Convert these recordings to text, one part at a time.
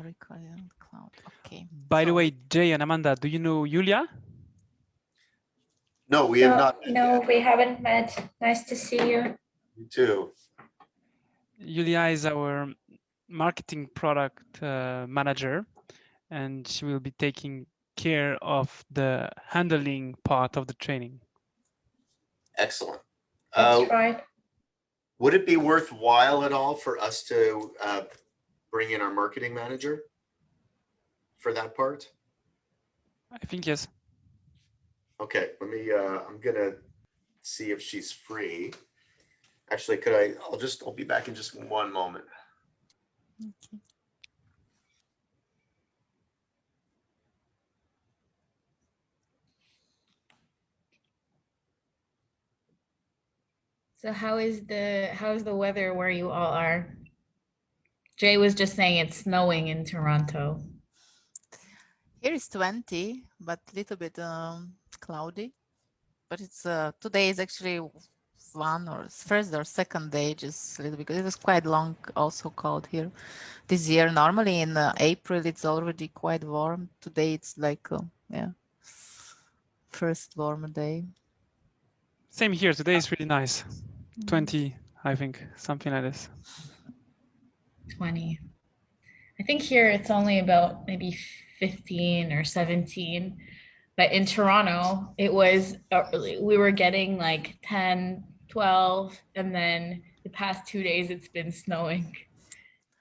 Recording cloud. Okay. By the way, Jay and Amanda, do you know Julia? No, we have not. No, we haven't met. Nice to see you. You too. Julia is our marketing product manager, and she will be taking care of the handling part of the training. Excellent. That's right. Would it be worthwhile at all for us to bring in our marketing manager for that part? I think yes. Okay, let me, I'm gonna see if she's free. Actually, I'll be back in just one moment. Okay. So how is the weather where you all are? Jay was just saying it's snowing in Toronto. Here is 20, but a little bit cloudy. But it's today is actually first or second day, just a little bit, because it was quite long, also cold here this year. Normally in April it's already quite warm. Today it's like yeah, first warmer day. Same here. Today is really nice. 20, I think, something like this. 20. I think here it's only about maybe 15 or 17. But in Toronto, it was, we were getting like 10, 12, and then the past 2 days it's been snowing.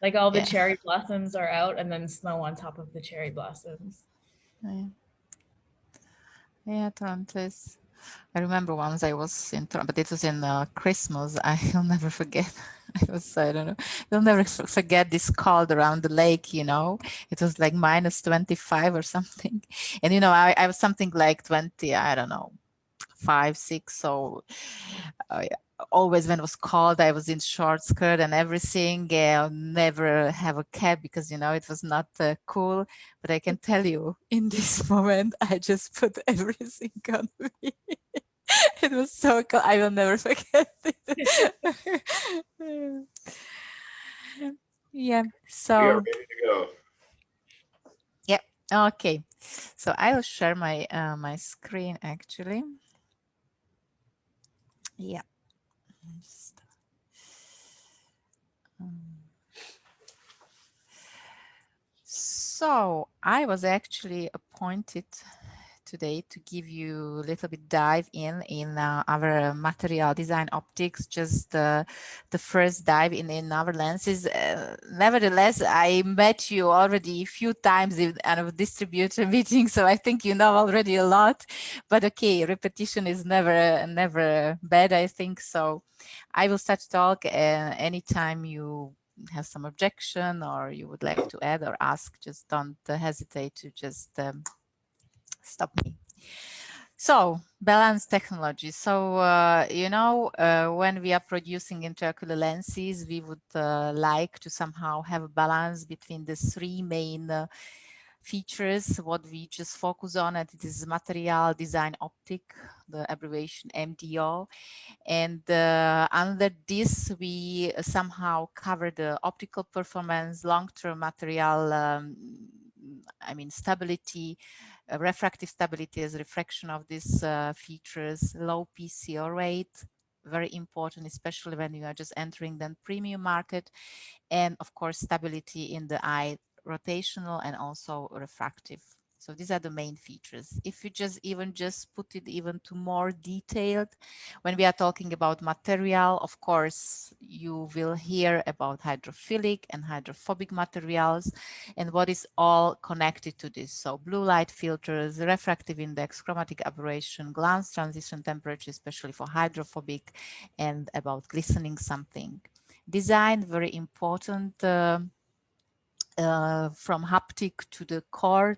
Like all the cherry blossoms are out and then snow on top of the cherry blossoms. Yeah, Toronto is. I remember once I was in Toronto, but it was in Christmas. I'll never forget. I don't know. You'll never forget this cold around the lake, you know. It was like minus 25 or something. And, you know, I was something like 20, I don't know, 5, 6. So always when it was cold, I was in short skirt and everything. I'll never have a cap because, you know, it was not cool. But I can tell you, in this moment, I just put everything on me. It was so cool. I will never forget it. Yeah. So we are ready to go. Yeah. Okay. So I will share my my screen actually. Yeah. So I was actually appointed today to give you a little bit dive in our material design optics, just the first dive in our lenses. Nevertheless, I met you already a few times in a distributor meeting, so I think you know already a lot. But okay, repetition is never bad, I think. So I will start to talk anytime you have some objection or you would like to add or ask, just don't hesitate to just stop me. So balance technology. So, you know, when we are producing intraocular lenses, we would like to somehow have a balance between the three main features, what we just focus on, and it is material design optic, the abbreviation MDO. And under this, we somehow cover the optical performance, long-term material, I mean, stability, refractive stability as refraction of these features, low PCR rate, very important, especially when you are just entering the premium market, and of course, stability in the eye, rotational and also refractive. So these are the main features. If you just put it even to more detailed, when we are talking about material, of course, you will hear about hydrophilic and hydrophobic materials and what is all connected to this. So blue light filters, refractive index, chromatic aberration, glance transition temperature, especially for hydrophobic, and about glistening something. Design, very important. From haptic to the core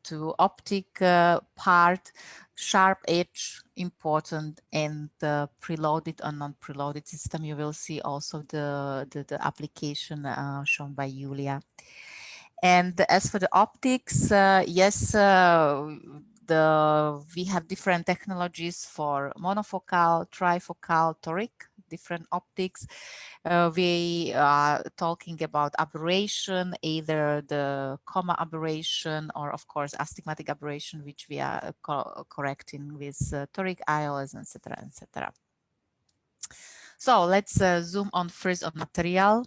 to optic part, sharp edge important, and the preloaded or non-preloaded system. You will see also the application shown by Julia. And as for the optics, yes, we have different technologies for monofocal, trifocal, toric. different optics. We are talking about aberration, either the coma aberration or, of course, astigmatic aberration, which we are correcting with toric IOLs, etc., etc. So let's zoom on first on material.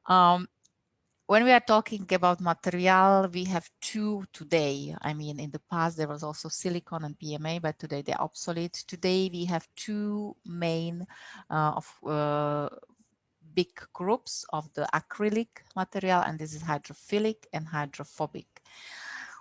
When we are talking about material, we have two today. I mean, in the past, there was also silicone and PMA, but today they're obsolete. Today, we have two main big groups of the acrylic material, and this is hydrophilic and hydrophobic.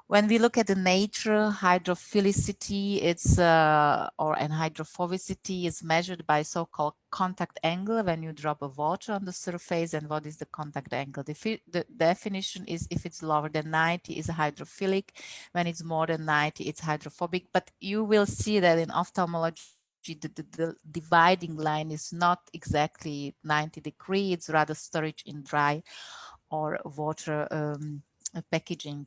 When we look at the nature, hydrophilicity, and hydrophobicity is measured by so-called contact angle when you drop a water on the surface. And what is the contact angle? The definition is if it's lower than 90 is hydrophilic. When it's more than 90, it's hydrophobic. But you will see that in ophthalmology, the dividing line is not exactly 90 degrees. It's rather storage in dry or water packaging.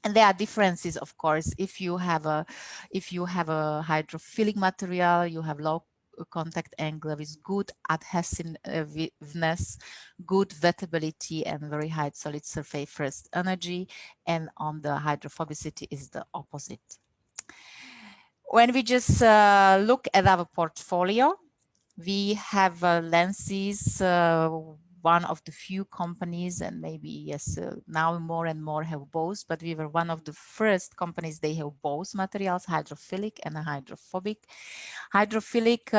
And there are differences, of course. If you have a hydrophilic material, you have low contact angle with good adhesiveness, good wettability, and very high solid surface first energy. And on the hydrophobicity is the opposite. When we just look at our portfolio, we have lenses, one of the few companies, and maybe yes, now more and more have both, but we were one of the first companies, they have both materials, hydrophilic and hydrophobic. Hydrophilic,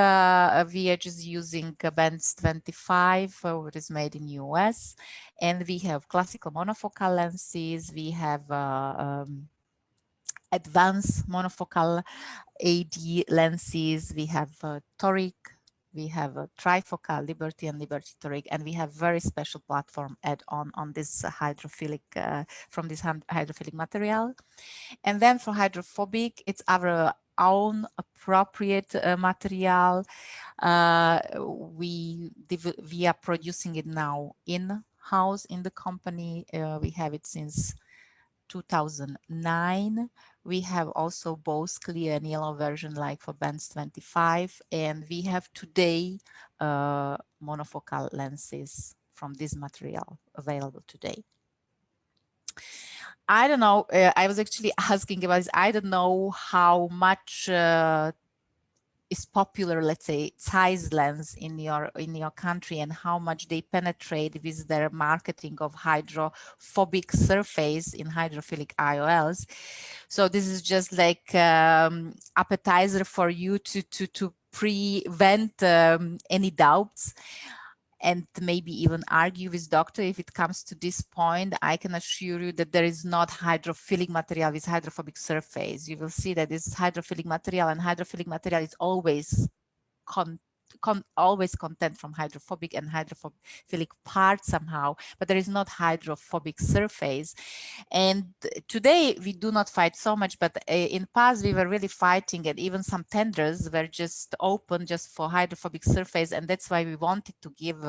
we are just using Benz 25, which is made in US, and we have classical monofocal lenses, we have advanced monofocal AD lenses, we have toric, we have a trifocal Liberty and Liberty toric, and we have very special platform add-on on this hydrophilic, from this hydrophilic material. And then for hydrophobic, it's our own appropriate material. We are producing it now in-house in the company. We have it since 2009. We have also both clear and yellow version like for Benz 25, and we have today monofocal lenses from this material available today. I don't know, I was actually asking about this. I don't know how much is popular, let's say, size lens in your country, and how much they penetrate with their marketing of hydrophobic surface in hydrophilic IOLs. So this is just like appetizer for you to prevent any doubts, and maybe even argue with doctor. If it comes to this point, I can assure you that there is not hydrophilic material with hydrophobic surface. You will see that this is hydrophilic material, and hydrophilic material is always always content from hydrophobic and hydrophilic part somehow, but there is not hydrophobic surface. And today we do not fight so much, but in past we were really fighting, and even some tenders were just open just for hydrophobic surface. And that's why we wanted to give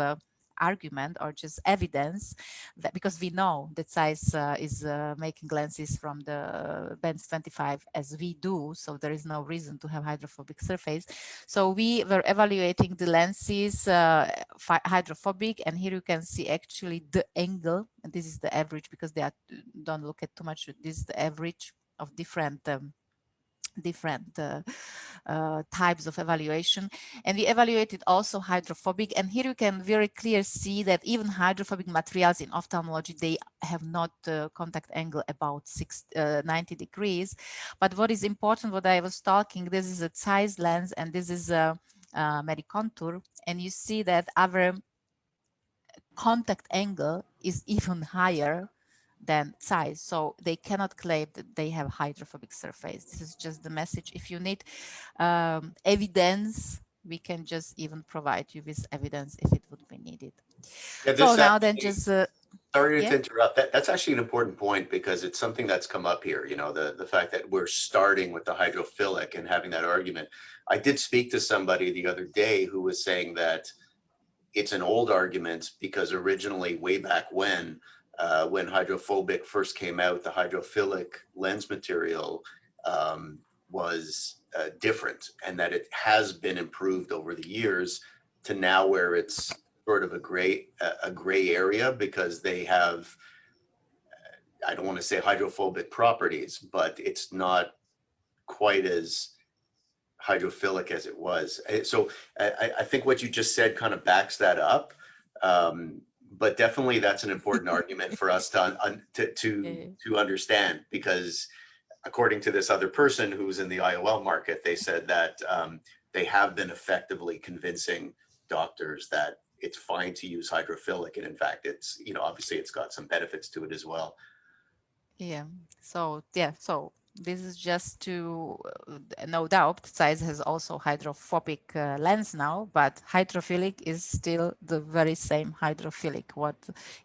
argument or just evidence that, because we know that Zeiss is making lenses from the Benz 25 as we do, so there is no reason to have hydrophobic surface. So we were evaluating the lenses hydrophobic, and here you can see actually the angle, and this is the average, because they are, don't look at too much, this is the average of different types of evaluation. And we evaluated also hydrophobic, and here you can very clearly see that even hydrophobic materials in ophthalmology, they have not contact angle about 90 degrees. But what is important, what I was talking, this is a Zeiss lens, and this is a Medicontur, and you see that our contact angle is even higher than Zeiss, so they cannot claim that they have hydrophobic surface. This is just the message. If you need evidence, we can just even provide you with evidence if it would be needed. Yeah, so now then just sorry yeah? to interrupt. That's actually an important point, because it's something that's come up here. You know, the fact that we're starting with the hydrophilic and having that argument. I did speak to somebody the other day who was saying that it's an old argument, because originally, way back when hydrophobic first came out, the hydrophilic lens material was different, and that it has been improved over the years to now where it's sort of a gray area, because they have, I don't want to say hydrophobic properties, but it's not quite as hydrophilic as it was. So I think what you just said kind of backs that up. But definitely that's an important argument for us to understand, because according to this other person who's in the IOL market, they said that they have been effectively convincing doctors that it's fine to use hydrophilic. And in fact, it's, you know, obviously it's got some benefits to it as well. Yeah. So this is just to, no doubt, Zeiss has also hydrophobic lens now, but hydrophilic is still the very same hydrophilic, what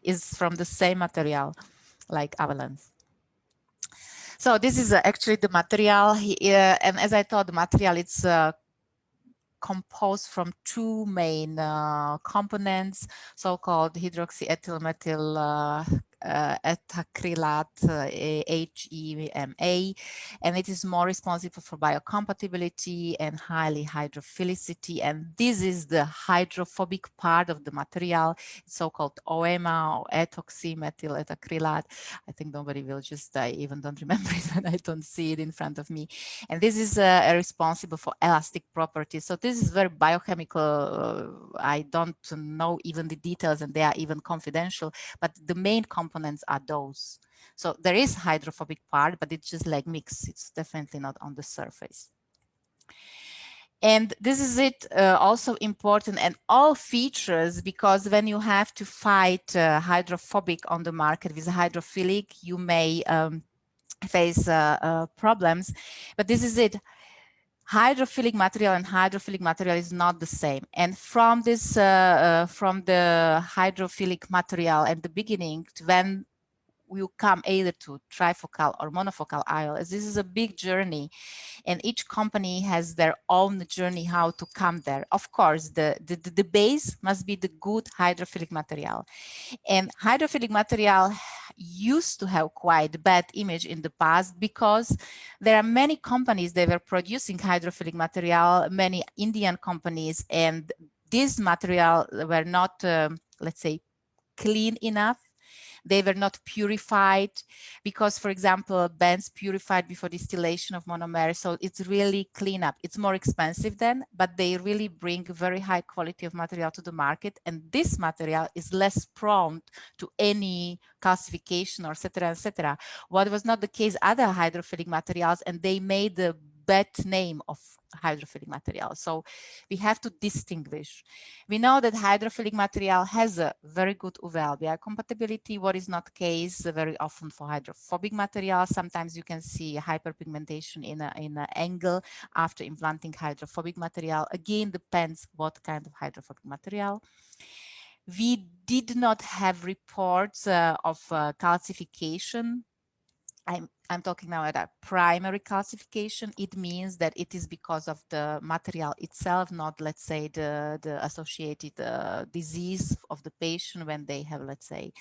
is from the same material like our lens. So this is actually the material, and as I thought, the material, it's composed from two main components, so-called hydroxyethylmethyl etacrylat, HEMA, and it is more responsible for biocompatibility and highly hydrophilicity. And this is the hydrophobic part of the material, so-called OEMA, or ethoxymethyl etacrylat. I think nobody will just, I even don't remember it when I don't see it in front of me. And this is responsible for elastic properties. So this is very biochemical. I don't know even the details, and they are even confidential, but the main components are those. So there is hydrophobic part, but it's just like mixed. It's definitely not on the surface. And this is it, also important, and all features, because when you have to fight hydrophobic on the market with hydrophilic, you may face problems, but this is it. Hydrophilic material and hydrophilic material is not the same. And from this, from the hydrophilic material at the beginning, when you come either to trifocal or monofocal IOLs, this is a big journey, and each company has their own journey how to come there. Of course, the base must be the good hydrophilic material. And hydrophilic material used to have quite bad image in the past, because there are many companies that were producing hydrophilic material, many Indian companies, and these material were not, let's say, clean enough. They were not purified, because, for example, bands purified before distillation of monomer. So it's really clean up. It's more expensive then, but they really bring very high quality of material to the market. And this material is less prone to any calcification or et cetera, et cetera. What was not the case other hydrophilic materials, and they made the bad name of hydrophilic material. So we have to distinguish. We know that hydrophilic material has a very good UV biocompatibility, what is not case very often for hydrophobic material. Sometimes you can see hyperpigmentation in an angle after implanting hydrophobic material. Again, depends what kind of hydrophobic material. We did not have reports of calcification. I'm talking now about primary calcification. It means that it is because of the material itself, not, let's say, the associated disease of the patient when they have, let's say,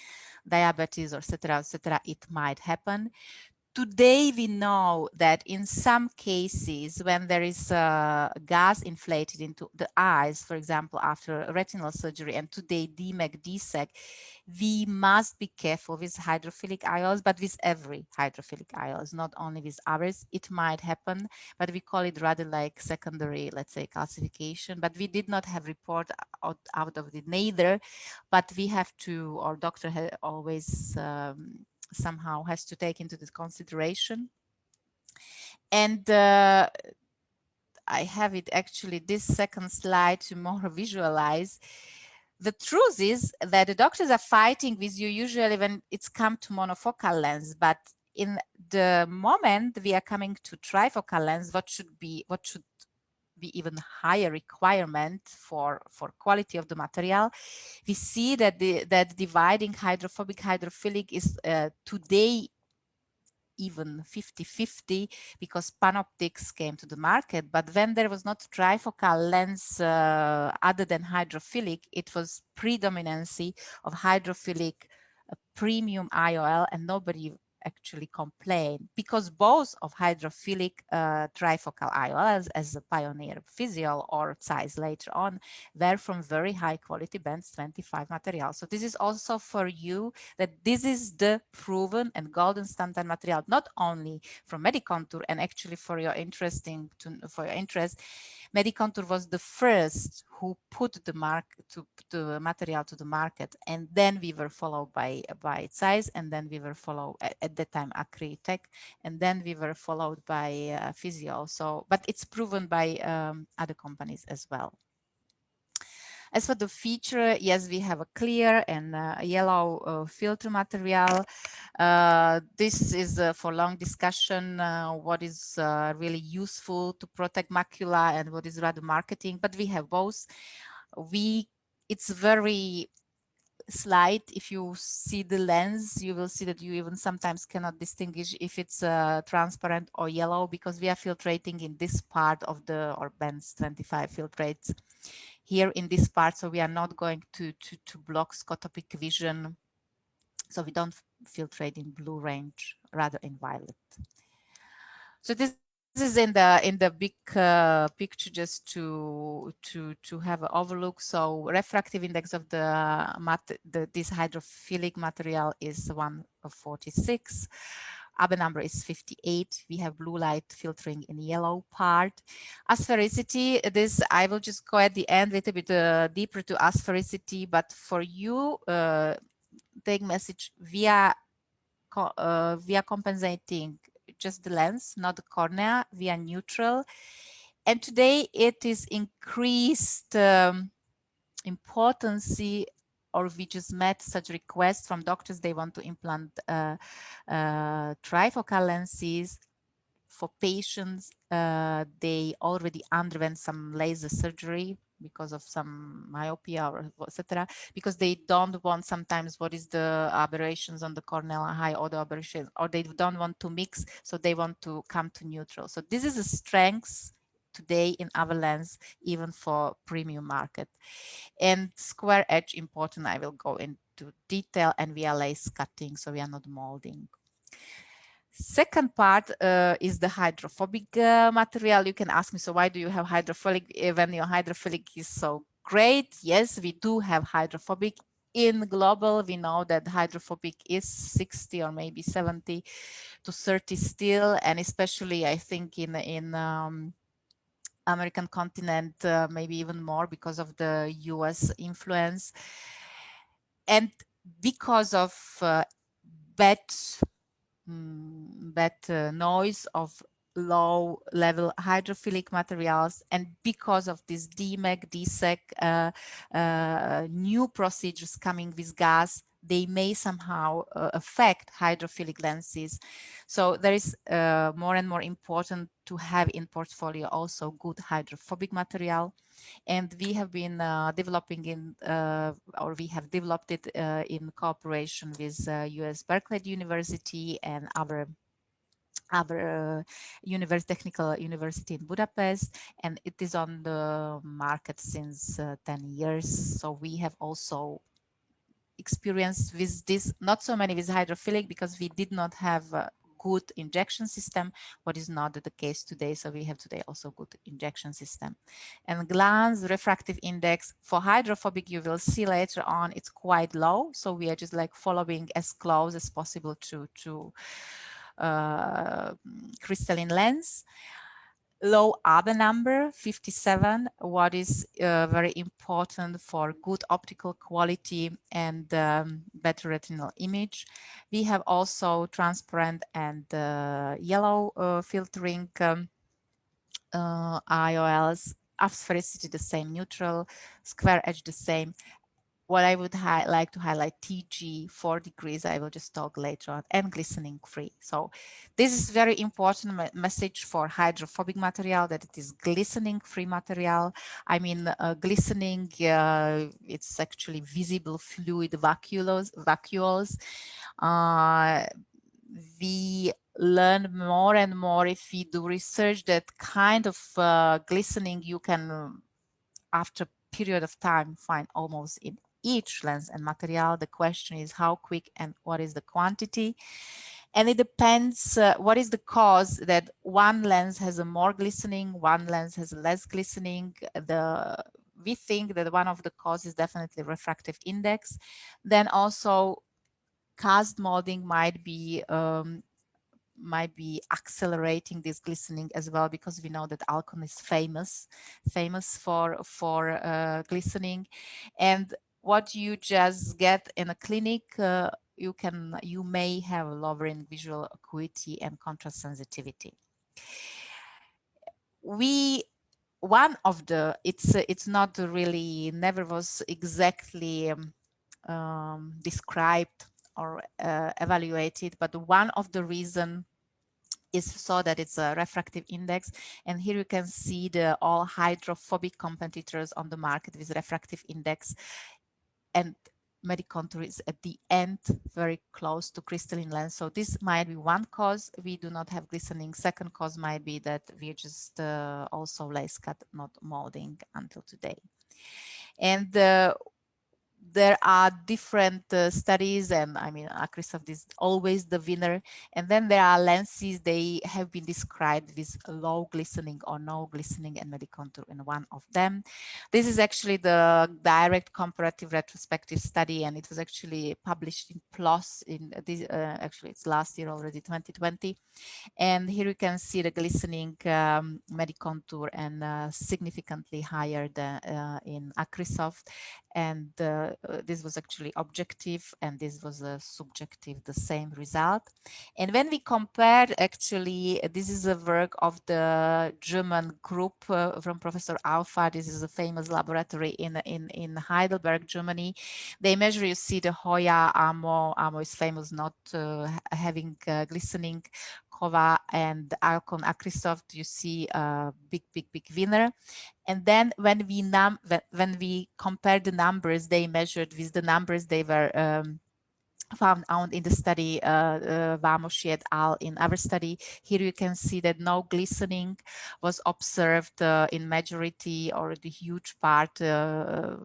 diabetes or et cetera, it might happen. Today, we know that in some cases, when there is gas inflated into the eyes, for example, after retinal surgery, and today DMEC, DSEC, we must be careful with hydrophilic IOLs, but with every hydrophilic IOLs, not only with ours. It might happen, but we call it rather like secondary, let's say, calcification. But we did not have report out of it neither, but we have to, our doctor always somehow has to take into this consideration. And I have it actually this second slide to more visualize. The truth is that the doctors are fighting with you usually when it's come to monofocal lens, but in the moment we are coming to trifocal lens, what should be even higher requirement for quality of the material. We see that that dividing hydrophobic hydrophilic is today even 50-50, because panoptics came to the market. But when there was not trifocal lens other than hydrophilic, it was predominancy of hydrophilic premium IOL, and nobody actually complain, because both of hydrophilic trifocal IOLs, as a pioneer Physiol or Zeiss later on, were from very high quality Benz 25 material. So this is also for you, that this is the proven and golden standard material, not only from Medicontur, and actually for your interest, Medicontur was the first who put the material to the market, and then we were followed by Zeiss, and then we were followed at that time Acrytech, and then we were followed by Physio. So, but it's proven by other companies as well. As for the feature, yes, we have a clear and yellow filter material. This is for long discussion, what is really useful to protect macula and what is rather marketing, but we have both. It's very slight. If you see the lens, you will see that you even sometimes cannot distinguish if it's transparent or yellow, because we are filtrating in this part of the, or Benz 25 filtrates here in this part, so we are not going to block scotopic vision, so we don't filtrate in blue range, rather in violet. So this is in the big picture, just to have an overlook. So refractive index of this hydrophilic material is 146. Abbe number is 58. We have blue light filtering in yellow part. Asphericity, this I will just go at the end a little bit deeper to asphericity, but for you, take message via compensating just the lens, not the cornea, via neutral. And today it is increased importance, or we just met such requests from doctors. They want to implant trifocal lenses for patients. They already underwent some laser surgery because of some myopia or etc., because they don't want sometimes what is the aberrations on the corneal, high order aberrations, or they don't want to mix, so they want to come to neutral. So this is a strength today in our lens, even for premium market. And square edge important, I will go into detail, and we are lace cutting, so we are not molding. Second part is the hydrophobic material. You can ask me, so why do you have hydrophilic when your hydrophilic is so great? Yes, we do have hydrophobic. In global, we know that hydrophobic is 60 or maybe 70 to 30 still, and especially I think in American continent, maybe even more because of the US influence, and because of bad noise of low level hydrophilic materials, and because of this DMEC, DSEC new procedures coming with gas, they may somehow affect hydrophilic lenses. So there is more and more important to have in portfolio also good hydrophobic material. And we have been developing or we have developed it in cooperation with US Berkeley University and other technical university in Budapest, and it is on the market since 10 years. So we have also experience with this, not so many with hydrophilic, because we did not have a good injection system, what is not the case today. So we have today also good injection system. And glance refractive index for hydrophobic, you will see later on, it's quite low. So we are just like following as close as possible to crystalline lens. Low Abbe number 57, what is very important for good optical quality and better retinal image. We have also transparent and yellow filtering IOLs, asphericity the same, neutral, square edge the same. What I would like to highlight, TG 4 degrees, I will just talk later on, and glistening free. So this is very important message for hydrophobic material, that it is glistening free material. I mean, glistening, it's actually visible fluid vacuoles. We learn more and more if we do research that kind of glistening you can, after a period of time, find almost in each lens and material. The question is how quick and what is the quantity. And it depends what is the cause that one lens has a more glistening, one lens has less glistening. We think that one of the causes is definitely refractive index. Then also cast molding might be accelerating this glistening as well, because we know that Alcon is famous for glistening. And what you just get in a clinic, you may have lowering visual acuity and contrast sensitivity. It's not really, never was exactly described or evaluated, but one of the reason is so that it's a refractive index. And here you can see the all hydrophobic competitors on the market with refractive index, and Medicontur is at the end very close to crystalline lens. So this might be one cause we do not have glistening. Second cause might be that we're just also lace cut, not molding until today. And there are different studies, and I mean, Acrisoft is always the winner. And then there are lenses, they have been described with low glistening or no glistening, and Medicontur in one of them. This is actually the direct comparative retrospective study, and it was actually published in PLOS in this, actually it's last year already, 2020. And here you can see the glistening Medicontur, and significantly higher than in Acrisoft. And this was actually objective, and this was a subjective, the same result. And when we compared, actually, this is a work of the German group from Professor Alpha. This is a famous laboratory in Heidelberg, Germany. They measure, you see the Hoya, Amo. Amo is famous not having glistening. Kova and Alcon Acrisoft, you see a big winner. And then when we compare the numbers they measured with the numbers they were found out in the study, Vamoshi et al. In our study, here you can see that no glistening was observed in majority or the huge part, the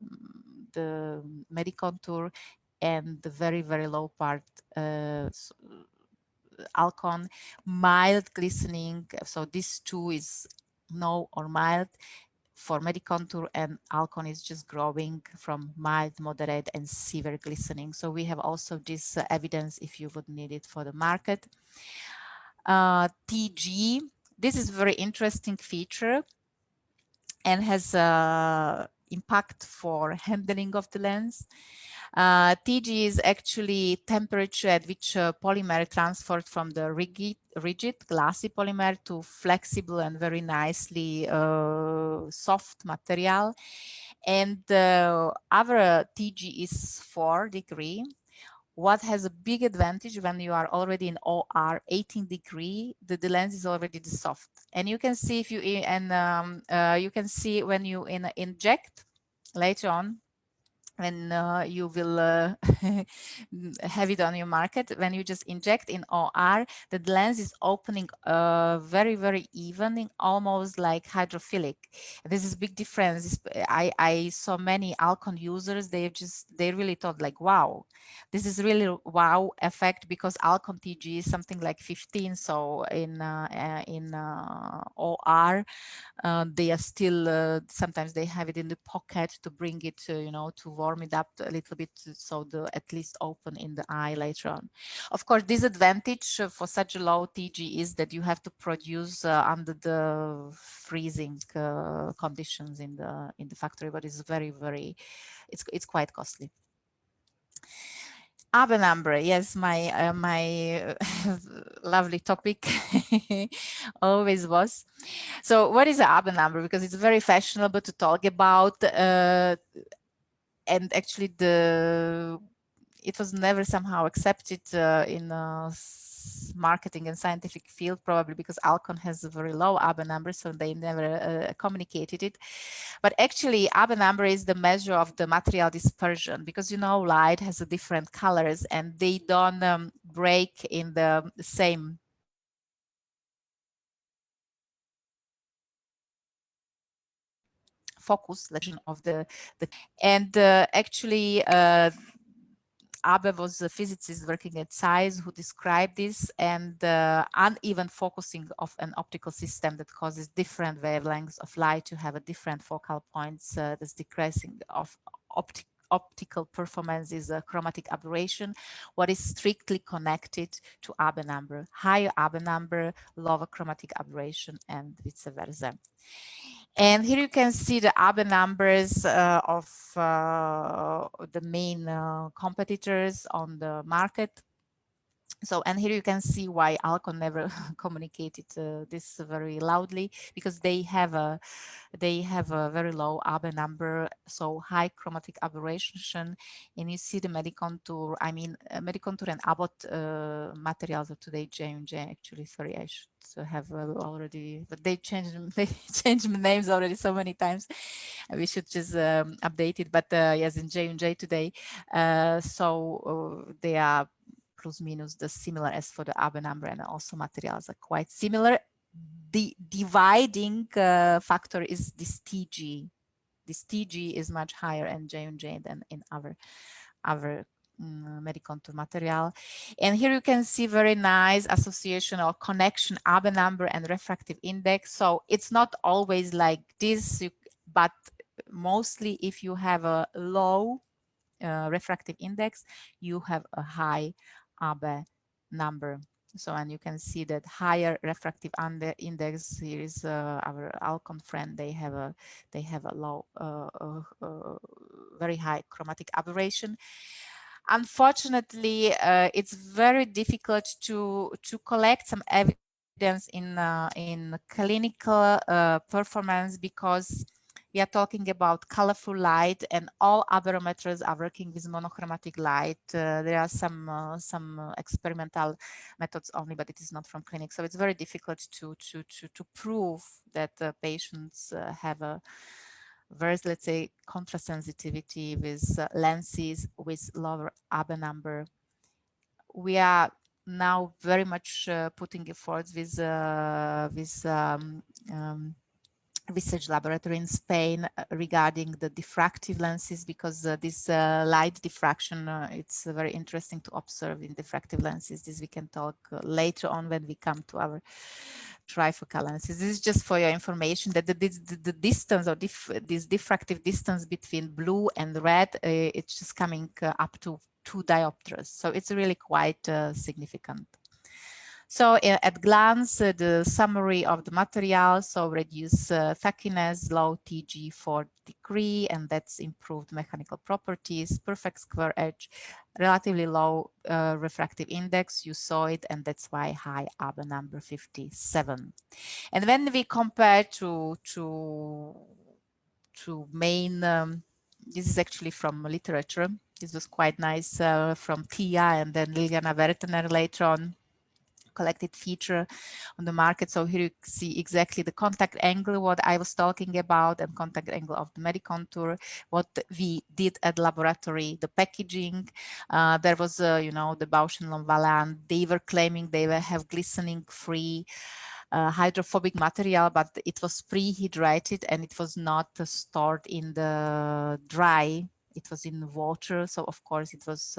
Medicontur, and the very low part, Alcon. Mild glistening, so this two is no or mild for Medicontur, and Alcon is just growing from mild, moderate, and severe glistening. So we have also this evidence if you would need it for the market. TG, this is very interesting feature and has impact for handling of the lens. TG is actually temperature at which polymer transferred from the rigid glassy polymer to flexible and very nicely soft material. And our TG is 4 degrees. What has a big advantage when you are already in OR 18 degree, the lens is already the soft. And you can see if you you can see when you inject later on, when you will have it on your market, when you just inject in OR, the lens is opening very even, almost like hydrophilic. This is a big difference. I saw many Alcon users, they really thought like, wow, this is really wow effect, because Alcon TG is something like 15. So in OR, they are still sometimes they have it in the pocket to bring it to warm it up a little bit, so at least open in the eye later on. Of course, disadvantage for such a low TG is that you have to produce under the freezing conditions in the factory, but it's it's quite costly. Abenambre, yes, my lovely topic always was. So what is Abenambre? Because it's very fashionable to talk about, and actually it was never somehow accepted in marketing and scientific field, probably because Alcon has a very low Abenambre, so they never communicated it. But actually, Abenambre is the measure of the material dispersion, because light has a different colors and they don't break in the same focus of the and actually Abe was a physicist working at SAIS who described this, and uneven focusing of an optical system that causes different wavelengths of light to have a different focal points. This decreasing of optical performance is a chromatic aberration, what is strictly connected to Abe number. Higher Abe number, lower chromatic aberration, and vice versa. And here you can see the Abe numbers of the main competitors on the market. So, and here you can see why Alcon never communicated this very loudly, because they have a very low Abe number, so high chromatic aberration. And you see the Medicontur, I mean, Medicontur and Abbott materials of today, J&J actually, sorry, I should have already, but they changed names already so many times. We should just update it, but yes, in J&J today, so they are plus minus the similar as for the Abe number, and also materials are quite similar. The dividing factor is this TG. This TG is much higher in J&J than in our Medicontur material. And here you can see very nice association or connection Abe number and refractive index. So it's not always like this, but mostly if you have a low refractive index, you have a high Abe number. So, and you can see that higher refractive index, here is our Alcon friend, they have a low, very high chromatic aberration. Unfortunately, it's very difficult to collect some evidence in clinical performance, because we are talking about colorful light, and all aberrometers are working with monochromatic light. There are some experimental methods only, but it is not from clinic. So it's very difficult to prove that patients have a very, let's say, contrast sensitivity with lenses with lower Abe number. We are now very much putting efforts with research laboratory in Spain regarding the diffractive lenses, because this light diffraction, it's very interesting to observe in diffractive lenses. This we can talk later on when we come to our trifocal lenses. This is just for your information that the distance, or this diffractive distance between blue and red, it's just coming up to 2 diopters. So it's really quite significant. So at glance, the summary of the material, so reduce tackiness, low TG 4 degree, and that's improved mechanical properties, perfect square edge, relatively low refractive index, you saw it, and that's why high Abe number 57. And when we compare to main, this is actually from literature, this was quite nice from Tia and then Liliana Wertner later on, collected feature on the market. So here you see exactly the contact angle, what I was talking about, and contact angle of the Medicontur, what we did at laboratory, the packaging. There was, you know, the Bausch and Lomb they were claiming they will have glistening free hydrophobic material, but it was pre-hydrated and it was not stored in the dry. It was in water, so of course it was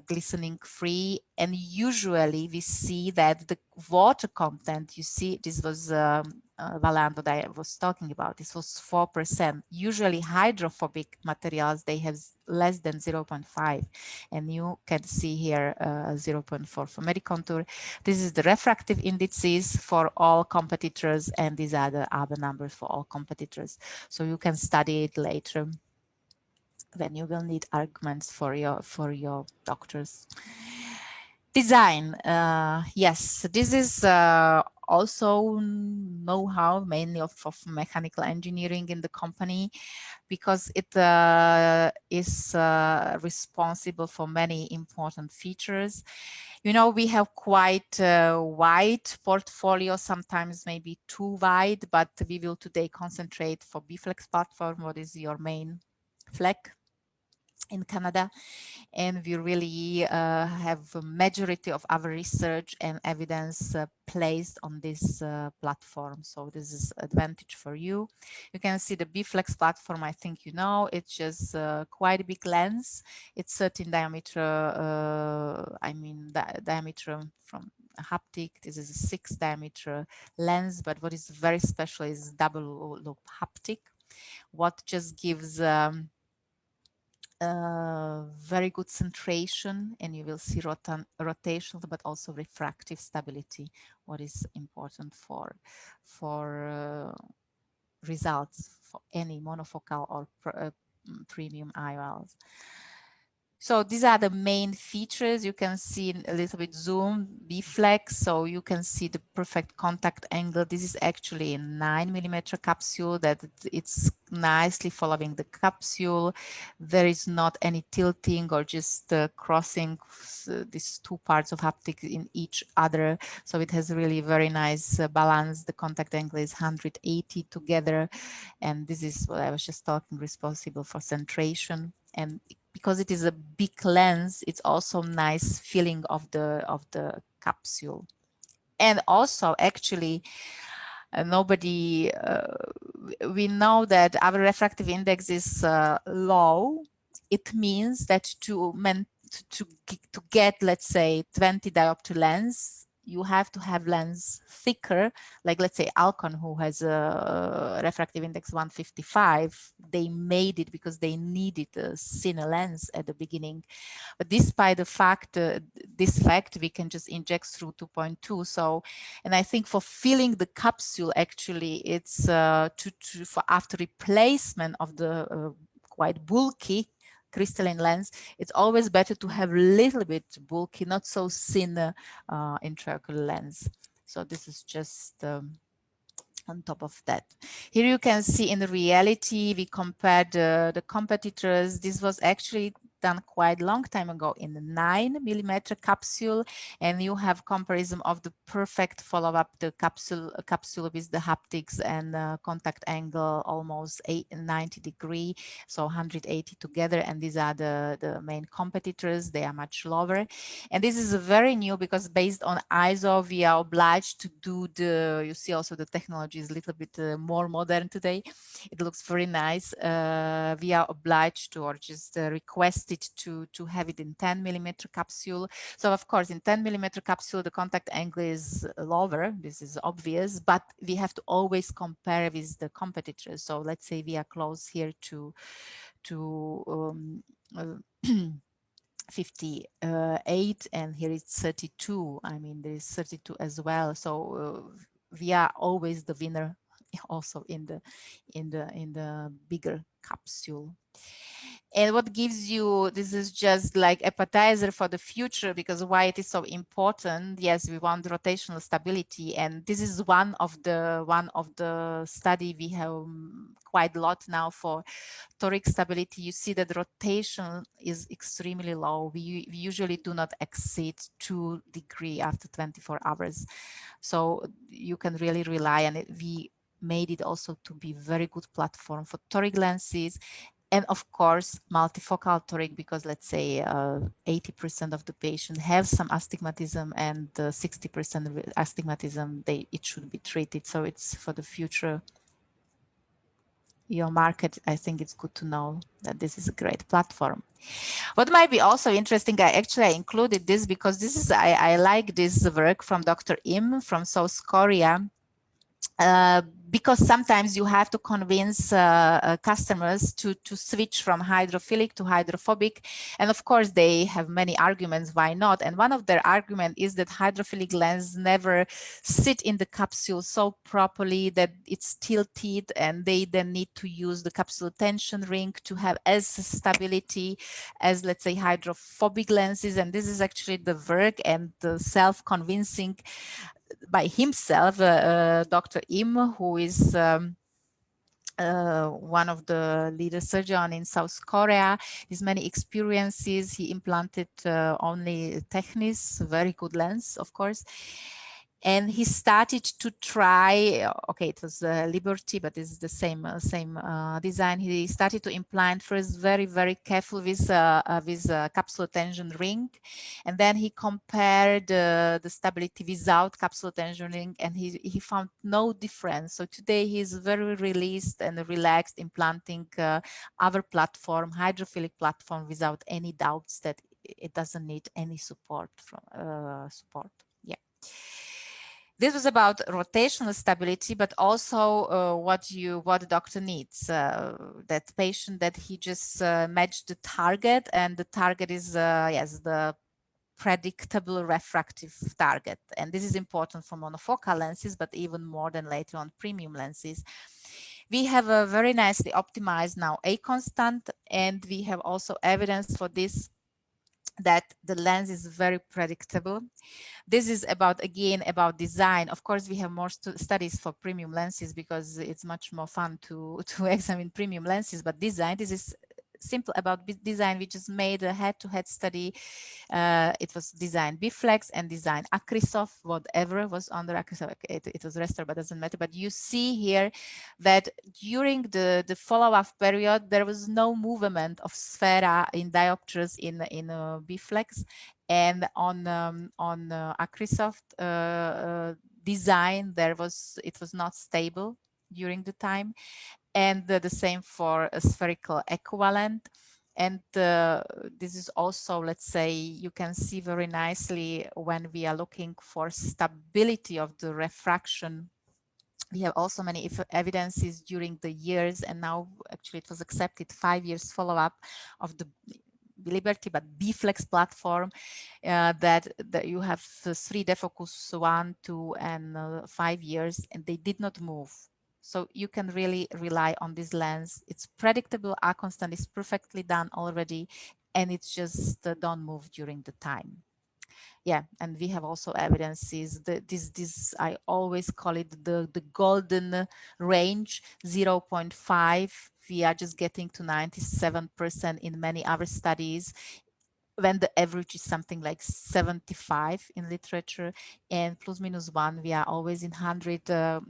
glistening free. And usually we see that the water content, you see, this was Valand that I was talking about, this was 4%. Usually hydrophobic materials, they have less than 0.5, and you can see here 0.4 for Medicontur. This is the refractive indices for all competitors, and these are the Abe numbers for all competitors. So you can study it later when you will need arguments for your doctors. Design, yes, this is also know-how mainly of mechanical engineering in the company, because it is responsible for many important features. You know, we have quite a wide portfolio, sometimes maybe too wide, but we will today concentrate for B-Flex platform. What is your main flag? in Canada. And we really have a majority of our research and evidence placed on this platform. So this is advantage for you. You can see the B-Flex platform. I think you know it's just quite a big lens. It's 13 diameter. I mean diameter from haptic. This is a 6 diameter lens, but what is very special is double loop haptic. What just gives very good centration, and you will see rotational but also refractive stability, what is important for results for any monofocal or premium IOLs. So these are the main features. You can see a little bit zoom, B-Flex, so you can see the perfect contact angle. This is actually a 9mm capsule that it's nicely following the capsule. There is not any tilting or just crossing these two parts of haptic in each other. So it has really very nice balance. The contact angle is 180 together. And this is what I was just talking, responsible for centration. And because it is a big lens, it's also nice feeling of the capsule. And also actually nobody we know that our refractive index is low. It means that to get, let's say, 20 diopter lens, you have to have lens thicker, like let's say Alcon, who has a refractive index 155. They made it because they needed a thinner lens at the beginning. But despite the fact, this fact, we can just inject through 2.2. So, and I think for filling the capsule, actually, it's for after replacement of the quite bulky crystalline lens, it's always better to have a little bit bulky, not so thin intraocular lens. So this is just on top of that. Here you can see in reality, we compared the competitors. This was actually done quite long time ago in the 9mm capsule, and you have comparison of the perfect follow-up, the capsule with the haptics and contact angle almost 90 degree, so 180 together, and these are the main competitors. They are much lower, and this is very new because based on ISO we are obliged to do the, you see also the technology is a little bit more modern today. It looks very nice. We are obliged to, or just requested to have it in 10mm capsule. So of course in 10mm capsule the contact angle is lower, this is obvious, but we have to always compare with the competitors. So let's say we are close here to 58, and here it's 32. I mean, there is 32 as well. So we are always the winner also in the bigger capsule. And what gives you, this is just like appetizer for the future, because why it is so important. Yes, we want rotational stability, and this is one of the study we have quite a lot now for toric stability. You see that rotation is extremely low. We usually do not exceed 2 degrees after 24 hours. So you can really rely on it. We made it also to be very good platform for toric lenses. And of course, multifocal toric, because let's say 80% of the patients have some astigmatism, and 60% astigmatism, it should be treated. So it's for the future, your market. I think it's good to know that this is a great platform. What might be also interesting, I included this because this is, I like this work from Dr. Im from South Korea. Because sometimes you have to convince customers to switch from hydrophilic to hydrophobic. And of course, they have many arguments why not. And one of their arguments is that hydrophilic lens never sit in the capsule so properly that it's tilted, and they then need to use the capsule tension ring to have as stability as, let's say, hydrophobic lenses. And this is actually the work and the self-convincing by himself, Dr. Im, who is one of the leader surgeon in South Korea. His many experiences. He implanted only Technis, very good lens, of course. And he started to try, okay, it was Liberty, but this is the same design. He started to implant first very careful with capsular tension ring, and then he compared the stability without capsular tension ring, and he found no difference. So today he's very released and relaxed, implanting our platform, hydrophilic platform, without any doubts that it doesn't need any support from support. Yeah. This was about rotational stability, but also what the doctor needs. That patient that he just matched the target, and the target is yes, the predictable refractive target. And this is important for monofocal lenses, but even more than later on premium lenses. We have a very nicely optimized now A constant, and we have also evidence for this, that the lens is very predictable. This is about, again, about design. Of course, we have more studies for premium lenses because it's much more fun to examine premium lenses, but design, this is simple about design. We just made a head-to-head study. It was design Biflex and design Acrisoft, whatever was under Acrisoft. It was Restor, but doesn't matter. But you see here that during the follow-up period, there was no movement of sclera in diopters in Biflex, and on Acrisoft design, it was not stable during the time. And the same for a spherical equivalent. And this is also, let's say, you can see very nicely when we are looking for stability of the refraction. We have also many evidences during the years, and now actually it was accepted 5 years follow-up of the Liberty, but Bflex platform, that you have 3 defocus 1, 2, and 5 years, and they did not move. So you can really rely on this lens. It's predictable. R constant is perfectly done already, and it's just don't move during the time. Yeah, and we have also evidences that this I always call it the golden range, 0.5. We are just getting to 97% in many other studies, when the average is something like 75 in literature, and plus minus 1, we are always in 100.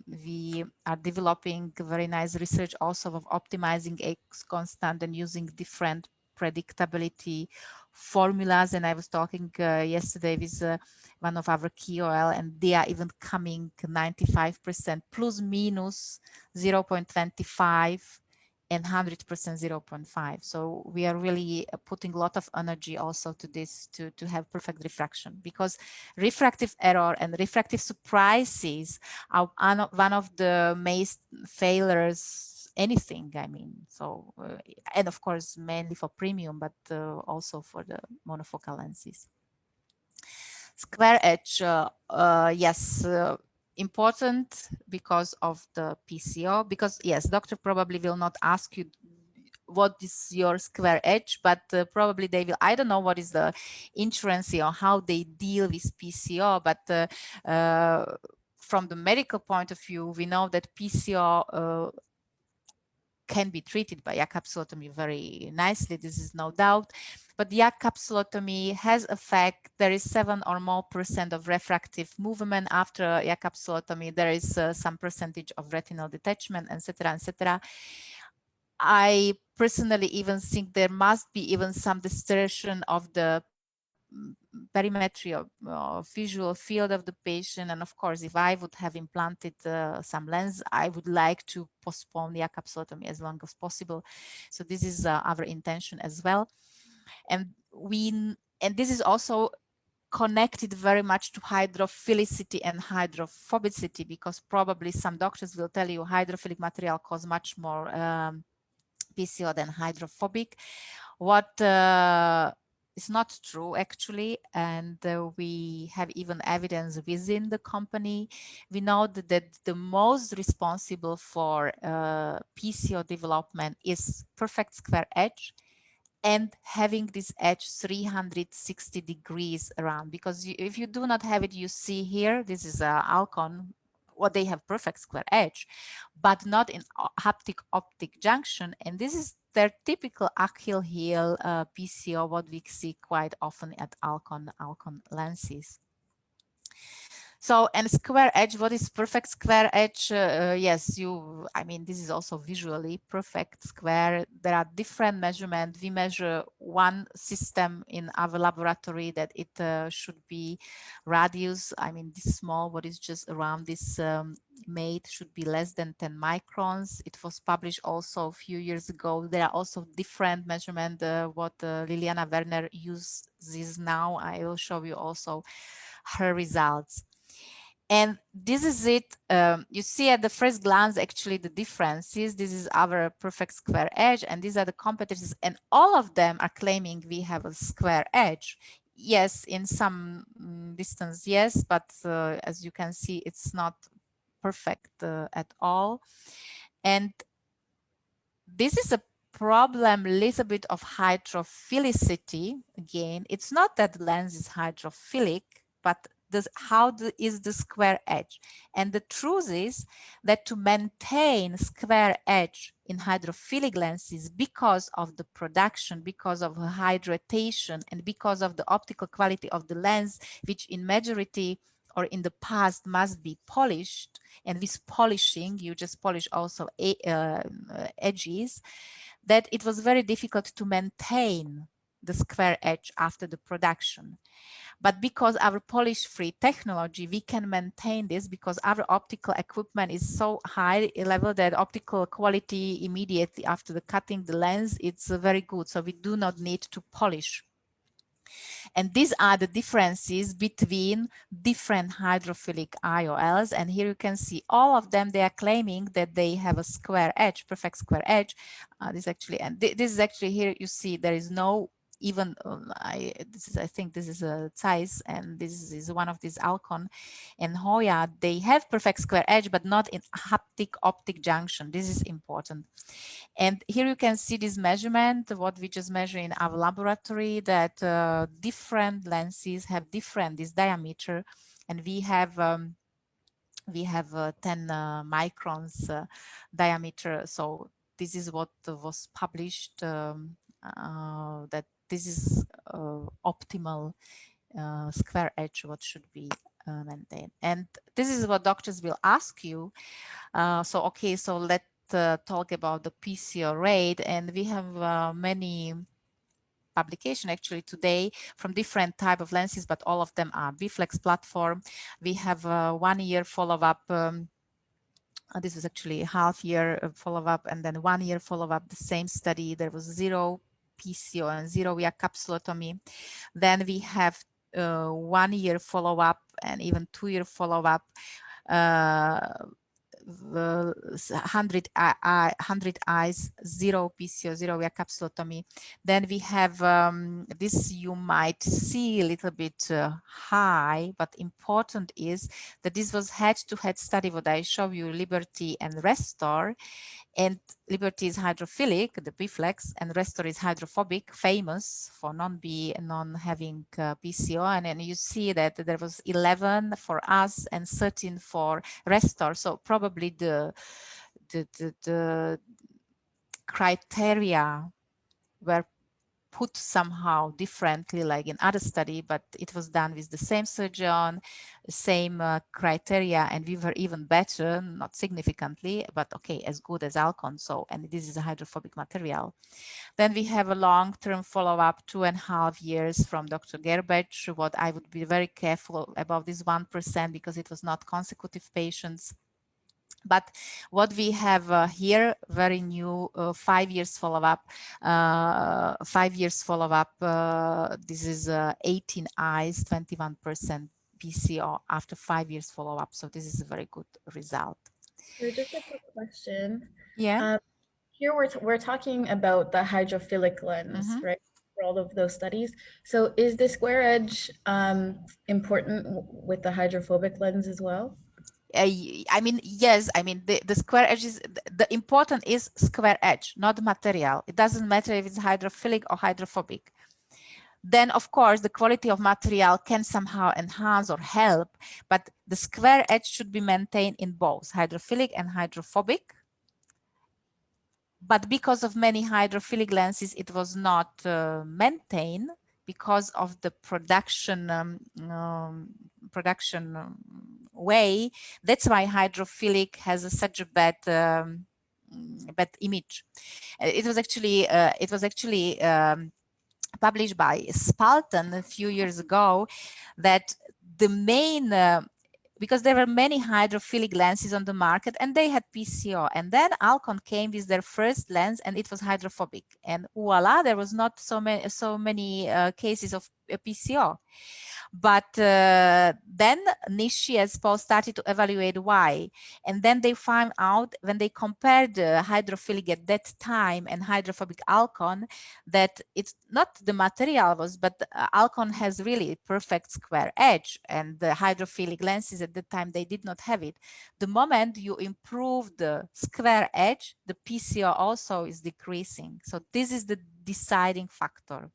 We are developing very nice research also of optimizing X constant and using different predictability formulas. And I was talking yesterday with one of our KOL, and they are even coming 95% plus minus 0.25 and 100% 0.5. So we are really putting a lot of energy also to this, to have perfect refraction, because refractive error and refractive surprises are one of the main failures, anything, I mean. So, and of course, mainly for premium, but also for the monofocal lenses. Square edge, yes, important because of the PCO, because yes, doctor probably will not ask you what is your square edge, but probably they will, I don't know what is the insurance or how they deal with PCO, but from the medical point of view, we know that PCO can be treated by YAG capsulotomy very nicely. This is no doubt. But YAG capsulotomy has effect. There is 7% or more of refractive movement after YAG capsulotomy. There is some percentage of retinal detachment, etc., etc. I personally even think there must be even some distortion of the perimetry of visual field of the patient. And of course, if I would have implanted some lens, I would like to postpone the capsulotomy as long as possible. So this is our intention as well. And this is also connected very much to hydrophilicity and hydrophobicity, because probably some doctors will tell you hydrophilic material cause much more PCO than hydrophobic. What is not true, actually, and we have even evidence within the company. We know that the most responsible for PCO development is perfect square edge, and having this edge 360 degrees around, because if you do not have it, you see here, this is Alcon, what they have perfect square edge, but not in haptic optic junction. And this is their typical Achilles heel PCO, what we see quite often at Alcon lenses. So, and square edge, what is perfect square edge? Yes, I mean, this is also visually perfect square. There are different measurements. We measure one system in our laboratory that it should be radius. I mean, this small, what is just around this made should be less than 10 microns. It was published also a few years ago. There are also different measurements, what Liliana Werner uses now. I will show you also her results. And this is it. You see at the first glance, actually, the differences. This is our perfect square edge, and these are the competitors, and all of them are claiming we have a square edge. Yes, in some distance, yes, but as you can see, it's not perfect at all. And this is a problem, a little bit of hydrophilicity. Again, it's not that the lens is hydrophilic, but how is the square edge? And the truth is that to maintain square edge in hydrophilic lenses, because of the production, because of hydration, and because of the optical quality of the lens, which in majority or in the past must be polished, and with polishing, you just polish also edges, that it was very difficult to maintain the square edge after the production. But because our polish-free technology, we can maintain this because our optical equipment is so high level that optical quality immediately after the cutting the lens, it's very good. So we do not need to polish. And these are the differences between different hydrophilic IOLs. And here you can see all of them, they are claiming that they have a square edge, perfect square edge. This actually, and this is actually, here you see there is no even, I think this is a Zeiss, and this is one of these Alcon and Hoya. They have perfect square edge, but not in haptic optic junction. This is important. And here you can see this measurement, what we just measure in our laboratory, that different lenses have different this diameter, and we have 10 microns diameter. So this is what was published, that this is optimal square edge, what should be maintained. And this is what doctors will ask you. So, okay, so let's talk about the PCO rate, and we have many publication actually today from different type of lenses, but all of them are Bflex platform. We have 1 year follow-up. This was actually a half year follow-up, and then 1 year follow-up, the same study. There was 0 PCO and 0 via capsulotomy. Then we have 1 year follow-up and even 2 year follow-up. 100 eyes, 0 PCO, 0 via capsulotomy. Then we have this, you might see a little bit high, but important is that this was head-to-head study, what I show you, Liberty and Restore. And Liberty is hydrophilic, the Bflex, and Restore is hydrophobic, famous for non-having PCO. And then you see that there was 11 for us and 13 for Restore. So probably the criteria were put somehow differently, like in other study, but it was done with the same surgeon, same criteria, and we were even better, not significantly, but okay, as good as Alcon. So, and this is a hydrophobic material. Then we have a long-term follow-up, 2.5 years from Dr. Gerbech. What I would be very careful about this 1% because it was not consecutive patients. But what we have here, very new 5 years follow-up, 5 years follow-up, this is 18 eyes, 21% PCO after 5 years follow-up. So this is a very good result. So just a quick question. Yeah. Here we're talking about the hydrophilic lens, right? For all of those studies. So is the square edge important with the hydrophobic lens as well? I mean, yes, I mean, the square edge is, the important is square edge, not the material. It doesn't matter if it's hydrophilic or hydrophobic. Then, of course, the quality of material can somehow enhance or help, but the square edge should be maintained in both hydrophilic and hydrophobic. But because of many hydrophilic lenses, it was not maintained because of the production way. That's why hydrophilic has such a bad image. It was actually published by Spalton a few years ago that the main because there were many hydrophilic lenses on the market and they had PCO, and then Alcon came with their first lens and it was hydrophobic, and voila, there was not so many cases of PCO. But then Nishi and Paul started to evaluate why. And then they found out when they compared hydrophilic at that time and hydrophobic Alcon that it's not the material was, but Alcon has really perfect square edge, and the hydrophilic lenses at the time, they did not have it. The moment you improve the square edge, the PCO also is decreasing. So this is the deciding factor.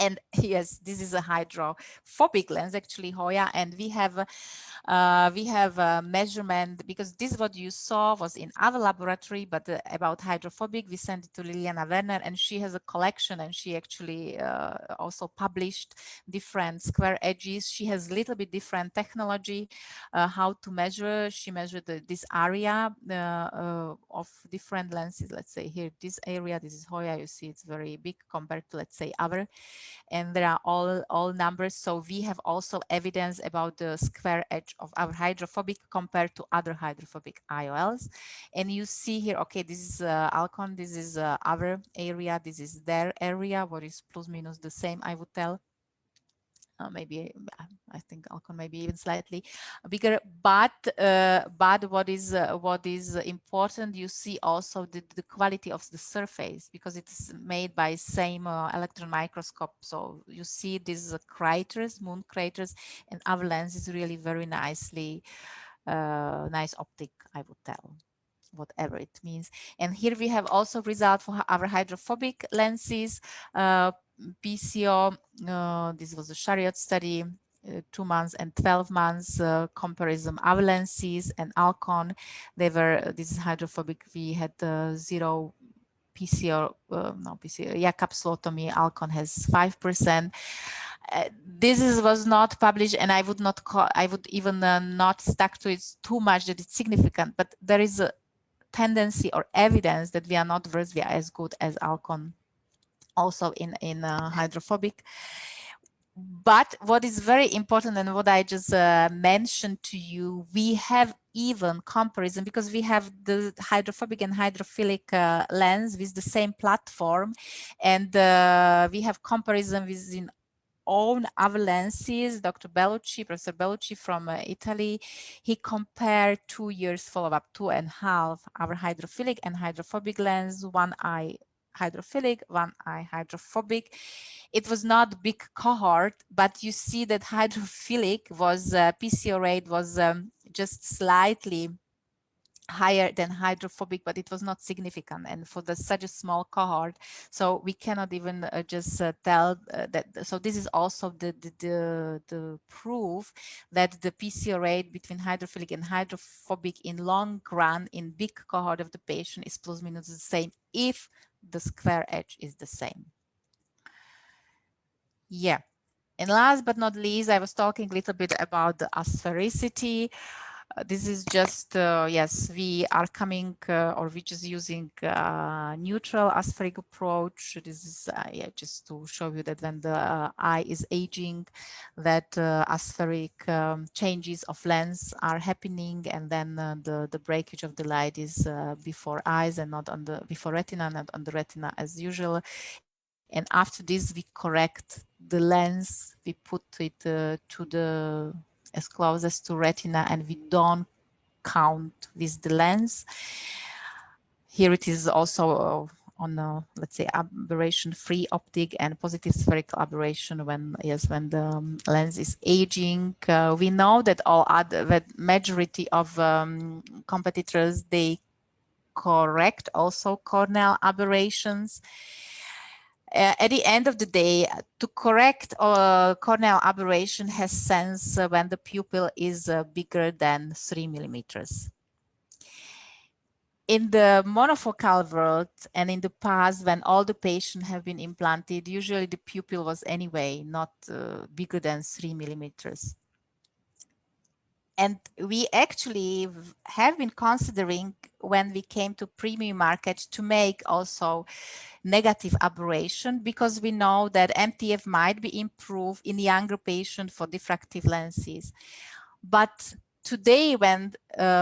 And yes, this is a hydrophobic lens, actually, Hoya, and we have a measurement, because this what you saw was in our laboratory, but about hydrophobic, we sent it to Liliana Werner, and she has a collection, and she actually also published different square edges. She has a little bit different technology, how to measure. She measured this area of different lenses. Let's say here, this area, this is Hoya, you see it's very big compared to, let's say, our, and there are all numbers. So we have also evidence about the square edge of our hydrophobic compared to other hydrophobic IOLs. And you see here, okay, this is Alcon, this is our area, this is their area, what is plus minus the same, I would tell. Maybe I think Alcon maybe even slightly bigger, but what is important, you see also the quality of the surface, because it's made by same electron microscope. So you see these craters, moon craters, and our lens is really very nicely nice optic, I would tell, whatever it means. And here we have also result for our hydrophobic lenses. PCO, this was a chariot study, 2 months and 12 months comparison our lenses and Alcon. They were, this is hydrophobic, we had 0 PCO, no PCO, yeah, capsulotomy. Alcon has 5%. This was not published, and I would not call, I would even not stuck to it too much that it's significant, but there is a tendency or evidence that we are not worse, we are as good as Alcon also in hydrophobic. But what is very important, and what I just mentioned to you, we have even comparison, because we have the hydrophobic and hydrophilic lens with the same platform, and we have comparison within own our lenses. Dr. Bellucci, Professor Bellucci from Italy, he compared 2 years follow-up, 2.5, our hydrophilic and hydrophobic lens, one eye hydrophilic, one eye hydrophobic. It was not big cohort, but you see that hydrophilic was PCO rate was just slightly higher than hydrophobic, but it was not significant, and for such a small cohort, so we cannot even just tell that. So this is also the proof that the PCO rate between hydrophilic and hydrophobic in long run in big cohort of the patient is plus minus the same if the square edge is the same. Yeah. And last but not least, I was talking a little bit about the asphericity. This is just, yes, we are coming or we just using neutral aspheric approach. This is yeah, just to show you that when the eye is aging, that aspheric changes of lens are happening, and then the breakage of the light is before eyes and not on the before retina, not on the retina as usual. And after this, we correct the lens, we put it to the as close as to retina, and we don't count with the lens. Here it is also on a, let's say, aberration-free optic and positive spherical aberration when, yes, when the lens is aging. We know that the majority of competitors, they correct also corneal aberrations. At the end of the day, to correct corneal aberration has sense when the pupil is bigger than 3 millimeters. In the monofocal world and in the past, when all the patients have been implanted, usually the pupil was anyway not bigger than 3 millimeters. And we actually have been considering, when we came to premium market, to make also negative aberration, because we know that MTF might be improved in younger patients for diffractive lenses. But today, when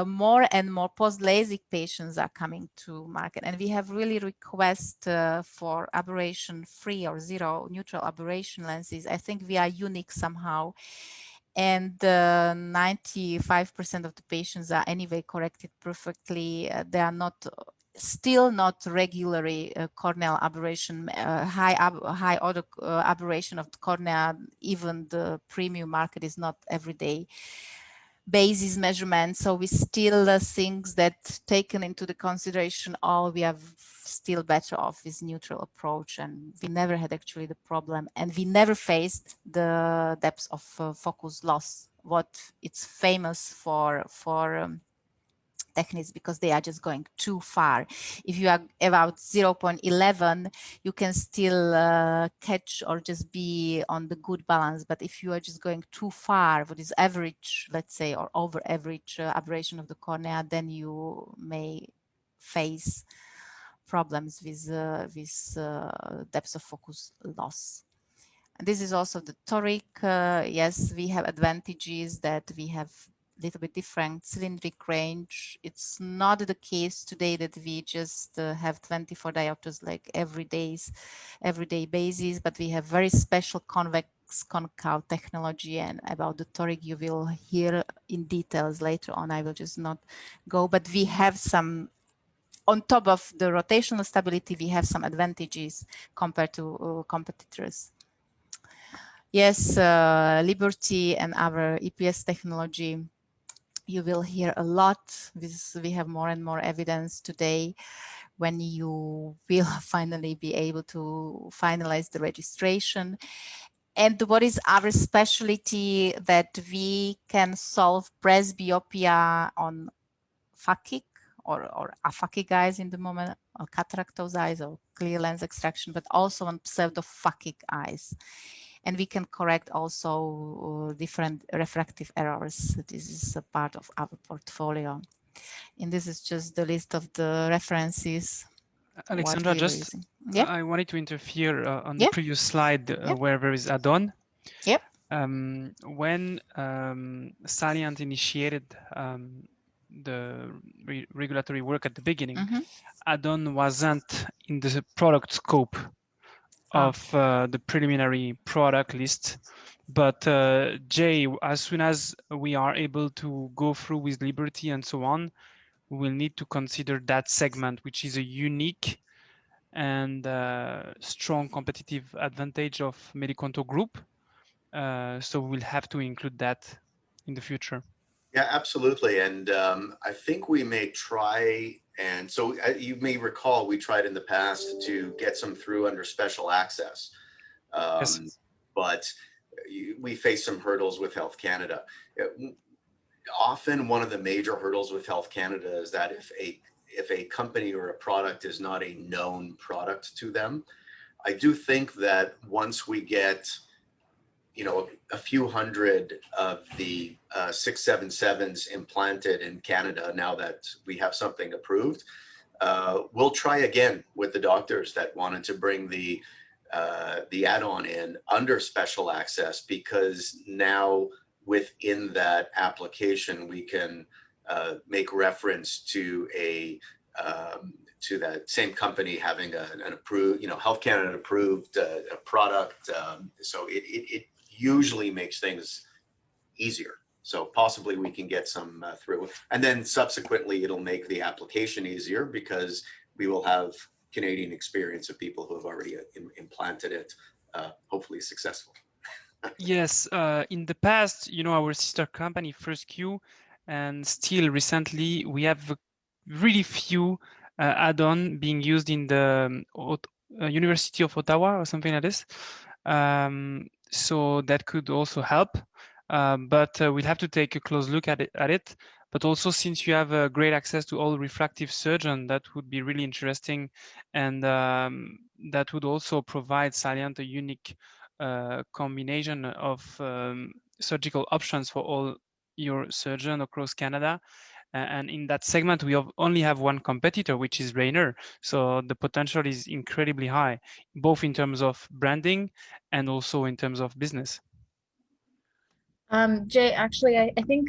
more and more post-LASIK patients are coming to market, and we have really request for aberration-free or zero neutral aberration lenses, I think we are unique somehow. And 95% of the patients are anyway corrected perfectly. They are not still not regularly corneal aberration, high order aberration of the cornea. Even the premium market is not everyday basis measurement. So we still think that, taken into the consideration all, we are still better off with neutral approach, and we never had actually the problem, and we never faced the depth of focus loss, what it's famous for techniques, because they are just going too far. If you are about 0.11, you can still catch or just be on the good balance. But if you are just going too far, what is average, let's say, or over average aberration of the cornea, then you may face problems with depth of focus loss. And this is also the toric. Yes, we have advantages that we have little bit different cylindric range. It's not the case today that we just have 24 diopters like everyday basis, but we have very special convex concave technology, and about the toric you will hear in details later on. I will just not go, but we have some, on top of the rotational stability, we have some advantages compared to competitors. Yes, Liberty and our EPS technology, you will hear a lot. We have more and more evidence today, when you will finally be able to finalize the registration. And what is our specialty? That we can solve presbyopia on phakic or aphakic eyes in the moment, or cataractose eyes, or clear lens extraction, but also on pseudophakic eyes. And we can correct also different refractive errors. This is a part of our portfolio. And this is just the list of the references. Alexandra, just I wanted to interfere on the previous slide where there is add-on. Yep. When Salient initiated the regulatory work at the beginning, add-on wasn't in the product scope of the preliminary product list. But Jay, as soon as we are able to go through with Liberty and so on, we will need to consider that segment, which is a unique and strong competitive advantage of Medicontur Group. So we'll have to include that in the future. Yeah, absolutely. And I think we may try, and so you may recall, we tried in the past to get some through under special access. Yes. But we face some hurdles with Health Canada. Often one of the major hurdles with Health Canada is that if a company or a product is not a known product to them, I do think that once we get, you know, a few hundred of the 677s implanted in Canada, now that we have something approved, we'll try again with the doctors that wanted to bring the add-on in under special access, because now within that application we can make reference to to that same company having an approved, you know, Health Canada approved a product. So it usually makes things easier. So possibly we can get some through, and then subsequently it'll make the application easier, because we will have Canadian experience of people who have already implanted it, hopefully successful. Yes, in the past, you know, our sister company First Q, and still recently, we have really few add-on being used in the University of Ottawa or something like this. So that could also help, but we'll have to take a close look at it. But also, since you have great access to all refractive surgeons, that would be really interesting, and that would also provide Salient a unique combination of surgical options for all your surgeon across Canada. And in that segment, we only have one competitor, which is Rainer. So the potential is incredibly high, both in terms of branding and also in terms of business. Jay, actually, I think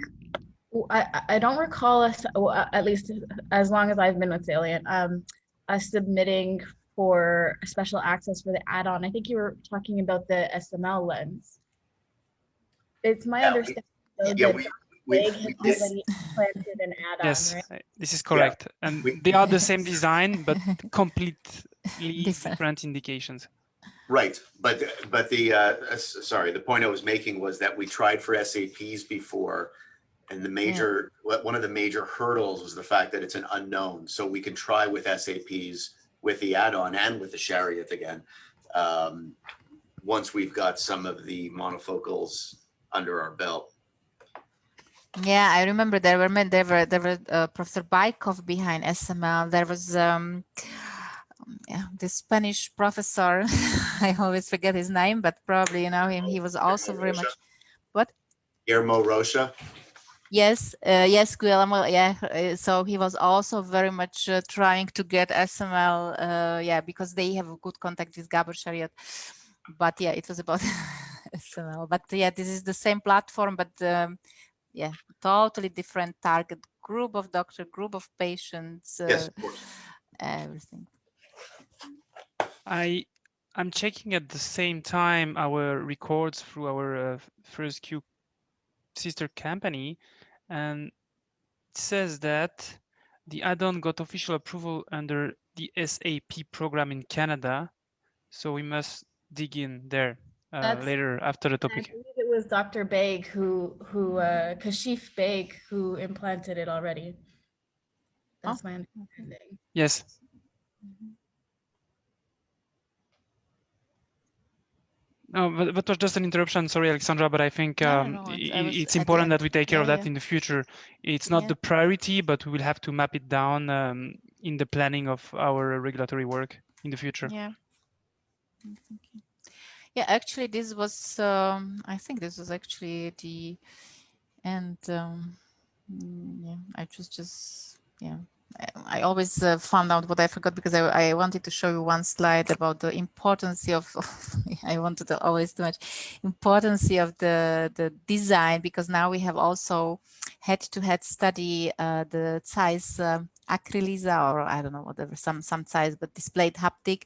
I don't recall us, at least as long as I've been with Salient, us submitting for special access for the add-on. I think you were talking about the SML lens. It's my understanding that Big has already planted an add-on, yes, right? this is correct. Yeah. And they are the same design, but completely different indications. Right, but the sorry, the point I was making was that we tried for SAPs before, and the major one of the major hurdles was the fact that it's an unknown. So we can try with SAPs with the add-on and with the Chariot again, once we've got some of the monofocals under our belt. Yeah, I remember there were Professor Baikov behind SML. There was the Spanish professor. I always forget his name, but probably you know him. He was also very much what? Guillermo Rocha. Yes, yes, Guillermo. Yeah, so he was also very much trying to get SML. Yeah, because they have a good contact with Gabor Chariot. But yeah, it was about SML. But yeah, this is the same platform, but yeah, totally different target group of doctor, group of patients. Yes, of course. Everything. I'm checking at the same time our records through our first Q sister company, and it says that the add-on got official approval under the SAP program in Canada. So we must dig in there later after the topic. I believe it was Dr. Baig Kashif Baig, who implanted it already. That's my understanding. Yes. No, but that was just an interruption. Sorry, Alexandra, but I think it's important that we take care of that in the future. It's not the priority, but we will have to map it down in the planning of our regulatory work in the future. Yeah. Yeah, actually, this was, I think this was actually the end. Yeah, I just, yeah. I always found out what I forgot because I wanted to show you one slide about the importance of I wanted to always too much importance of the design, because now we have also head-to-head study the size acrylisa, or I don't know, whatever, some size, but displayed haptic.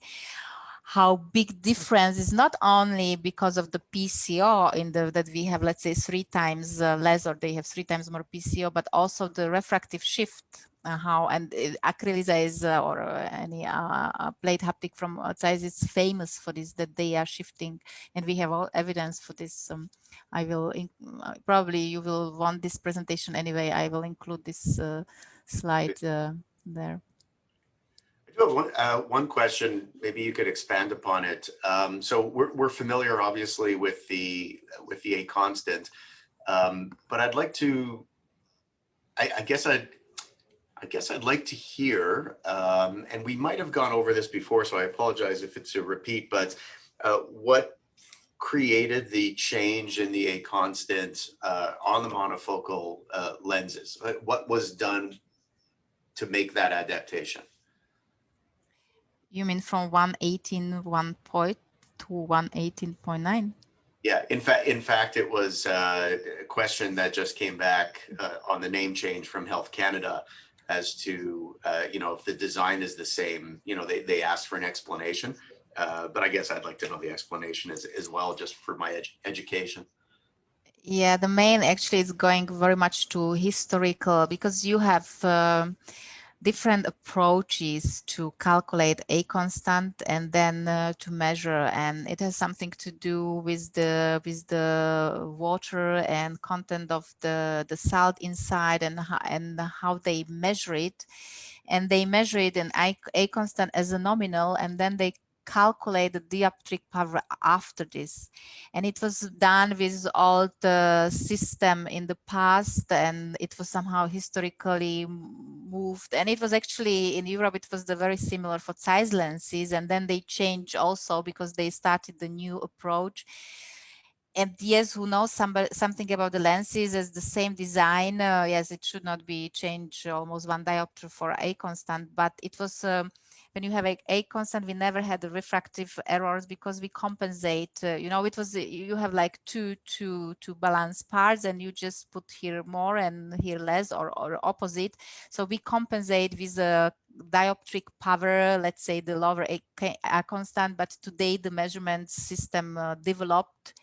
How big difference is not only because of the PCO in the that we have, let's say, 3 times less, or they have 3 times more PCO, but also the refractive shift. How and acrylisa is or any plate haptic from outside is famous for this, that they are shifting, and we have all evidence for this. I will probably you will want this presentation anyway. I will include this slide there. One question, maybe you could expand upon it. So we're familiar, obviously, with the A constant, but I'd like to. I guess I'd like to hear, and we might have gone over this before, so I apologize if it's a repeat. But what created the change in the A constant on the monofocal lenses? What was done to make that adaptation? You mean from 118.1 point to 118.9? Yeah, in fact, it was a question that just came back on the name change from Health Canada as to, if the design is the same. They asked for an explanation, but I guess I'd like to know the explanation as well, just for my education. Yeah, the main actually is going very much to historical, because you have different approaches to calculate A constant and then to measure, and it has something to do with the water and content of the salt inside, and how they measure it, and they measure it in A constant as a nominal, and then they calculate the dioptric power after this. And it was done with all the system in the past, and it was somehow historically moved. And it was actually in Europe, it was very similar for size lenses, and then they changed also because they started the new approach. And yes, who knows something about the lenses as the same design? Yes, it should not be changed almost 1 diopter for A constant, but it was when you have a constant, we never had the refractive errors because we compensate. You know, it was you have like two balance parts, and you just put here more and here less, or opposite. So we compensate with a dioptric power, let's say the lower A constant. But today the measurement system developed,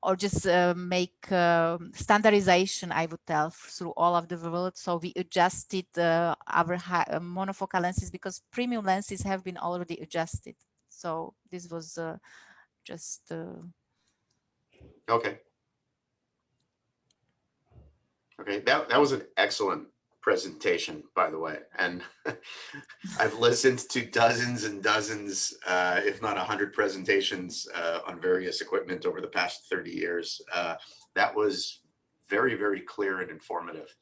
or just make standardization, I would tell, through all of the world. So we adjusted our monofocal lenses because premium lenses have been already adjusted. So this was just okay. Okay, that was an excellent presentation, by the way. And I've listened to dozens and dozens, if not 100 presentations on various equipment over the past 30 years. That was very, very clear and informative.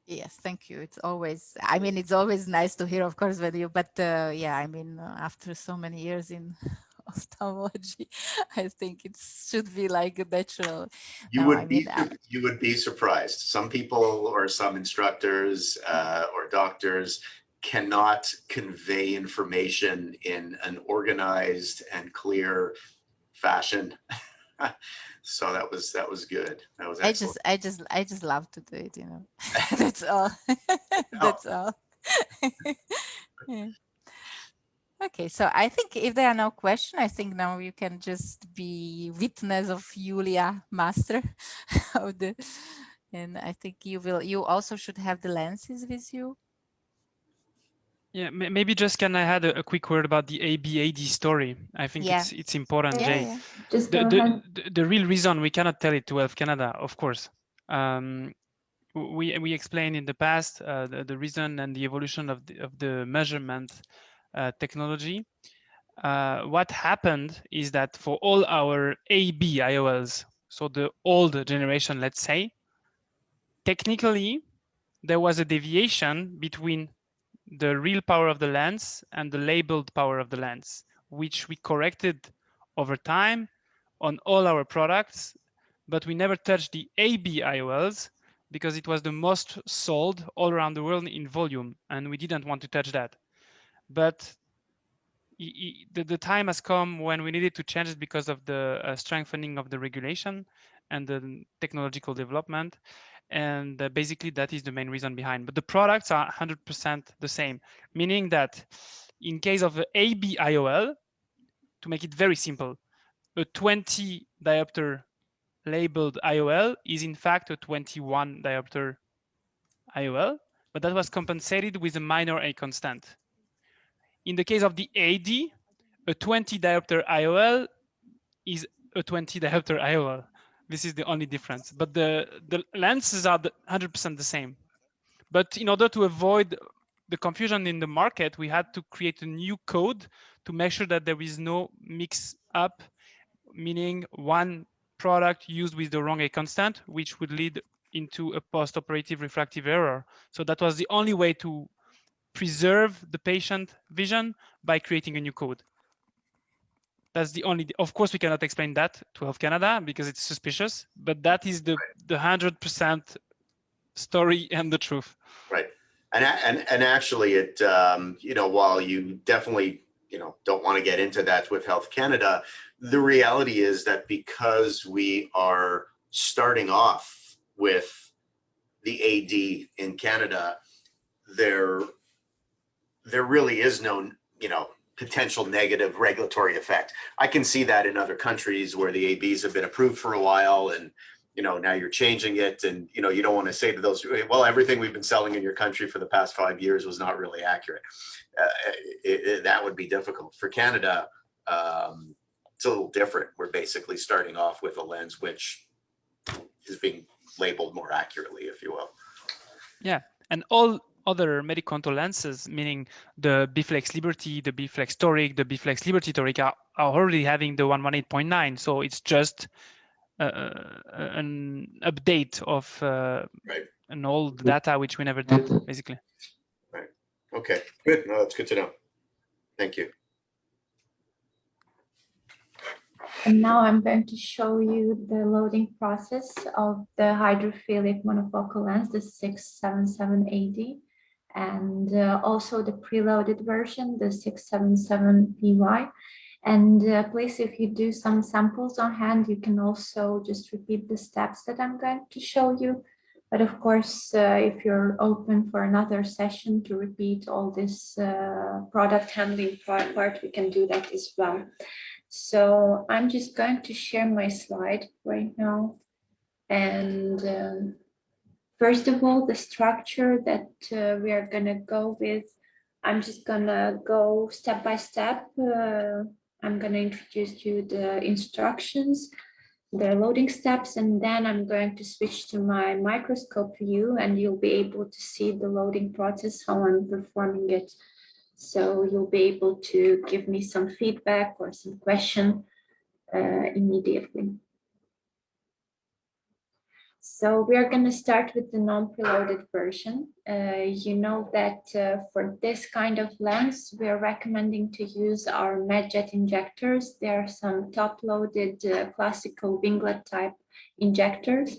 Yes, thank you. It's always, I mean, it's always nice to hear, of course, with you, but yeah, I mean, after so many years in ophthalmology, I think it should be like a natural. You would be surprised. Some people or some instructors or doctors cannot convey information in an organized and clear fashion. So that was good. That was excellent. I just love to do it, you know. That's all. That's all. Yeah. Okay, so I think if there are no questions, I think now you can just be witness of Julia master of the, and I think you also should have the lenses with you. Yeah, maybe just can I add a quick word about the ABAD story? I think it's important, Jay. Yeah. Just go ahead. The real reason we cannot tell it to Health Canada, of course. We explained in the past the reason and the evolution of the measurement technology. What happened is that for all our AB IOLs, so the old generation, let's say, technically there was a deviation between the real power of the lens and the labeled power of the lens, which we corrected over time on all our products, but we never touched the AB IOLs because it was the most sold all around the world in volume, and we didn't want to touch that. But the time has come when we needed to change it because of the strengthening of the regulation and the technological development. And basically that is the main reason behind. But the products are 100% the same, meaning that in case of the AB IOL, to make it very simple, a 20 diopter labeled IOL is in fact a 21 diopter IOL, but that was compensated with a minor A constant. In the case of the AD, a 20 diopter IOL is a 20 diopter IOL. This is the only difference, but the lenses are 100% the same. But in order to avoid the confusion in the market, we had to create a new code to make sure that there is no mix up, meaning one product used with the wrong A constant, which would lead into a post-operative refractive error. So that was the only way to preserve the patient vision by creating a new code. That's the only, of course, we cannot explain that to Health Canada because it's suspicious, but that is the 100% story and the truth. Right. And actually it, you know, while you definitely, you know, don't want to get into that with Health Canada, the reality is that because we are starting off with the AD in Canada, there really is no, you know, potential negative regulatory effect. I can see that in other countries where the ABs have been approved for a while, and you know, now you're changing it, and you know, you don't want to say to those, well, everything we've been selling in your country for the past 5 years was not really accurate. That would be difficult. For Canada, it's a little different. We're basically starting off with a lens which is being labeled more accurately, if you will. Yeah, and all other Medicontur lenses, meaning the B-Flex Liberty, the B-Flex Toric, the B-Flex Liberty Toric are already having the 118.9. So it's just an update of right. an old data, which we never did, basically. Right. Okay, good. No, that's good to know. Thank you. And now I'm going to show you the loading process of the hydrophilic monofocal lens, the 67780, and also the preloaded version, the 677PY. And please, if you do some samples on hand, you can also just repeat the steps that I'm going to show you. But of course, if you're open for another session to repeat all this product handling part, we can do that as well. So I'm just going to share my slide right now. And first of all, the structure that we are going to go with, I'm just going to go step by step. I'm going to introduce you the instructions, the loading steps, and then I'm going to switch to my microscope view and you'll be able to see the loading process, how I'm performing it. So you'll be able to give me some feedback or some question immediately. So we are going to start with the non-preloaded version. You know that for this kind of lens, we are recommending to use our MedJet injectors. There are some top-loaded classical winglet type injectors.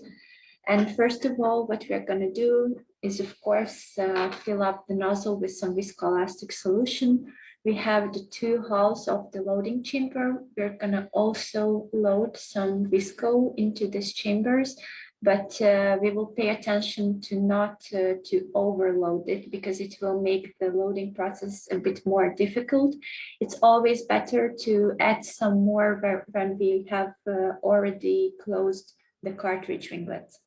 And first of all, what we are going to do is, of course, fill up the nozzle with some viscoelastic solution. We have the two hulls of the loading chamber. We're going to also load some visco into these chambers, but we will pay attention to not to overload it because it will make the loading process a bit more difficult. It's always better to add some more when we have already closed the cartridge winglets.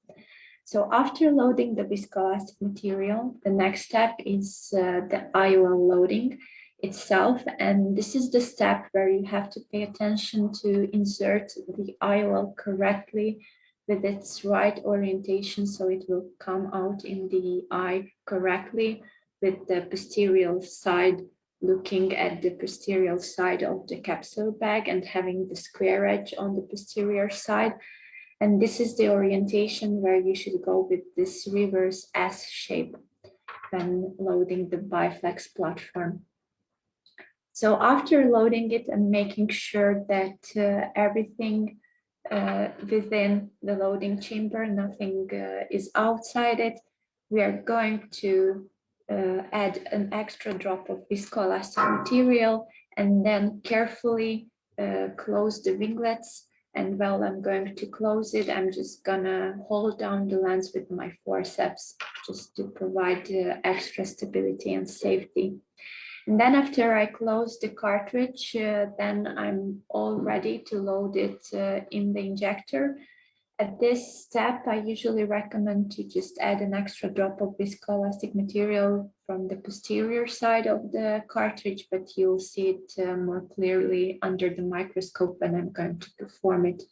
So after loading the viscoelastic material, the next step is the IOL loading itself. And this is the step where you have to pay attention to insert the IOL correctly with its right orientation, so it will come out in the eye correctly with the posterior side looking at the posterior side of the capsule bag and having the square edge on the posterior side. And this is the orientation where you should go with this reverse S shape when loading the Biflex platform. So after loading it and making sure that everything within the loading chamber, nothing is outside it, we are going to add an extra drop of viscoelastic material and then carefully close the winglets. And while I'm going to close it, I'm just gonna hold down the lens with my forceps just to provide extra stability and safety. And then after I close the cartridge, then I'm all ready to load it in the injector. At this step, I usually recommend to just add an extra drop of viscoelastic material from the posterior side of the cartridge, but you'll see it more clearly under the microscope when I'm going to perform it.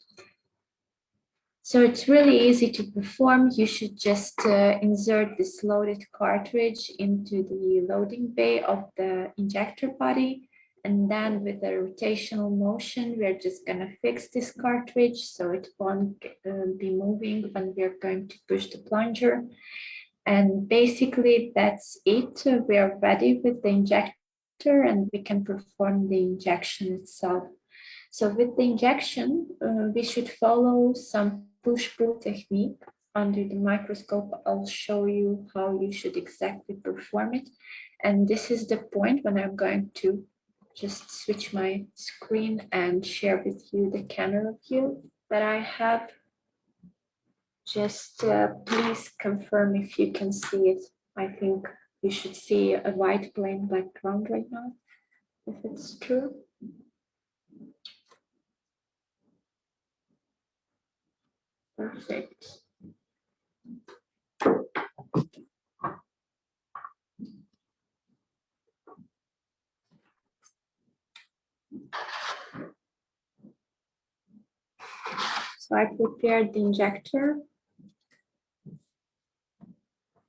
So it's really easy to perform. You should just insert this loaded cartridge into the loading bay of the injector body. And then with a rotational motion, we're just going to fix this cartridge so it won't be moving when we're going to push the plunger. And basically that's it. We are ready with the injector and we can perform the injection itself. So with the injection, we should follow some push-pull technique. Under the microscope, I'll show you how you should exactly perform it. And this is the point when I'm going to just switch my screen and share with you the camera view that I have. Just please confirm if you can see it. I think you should see a white plain background right now, if it's true. Perfect. So I prepared the injector.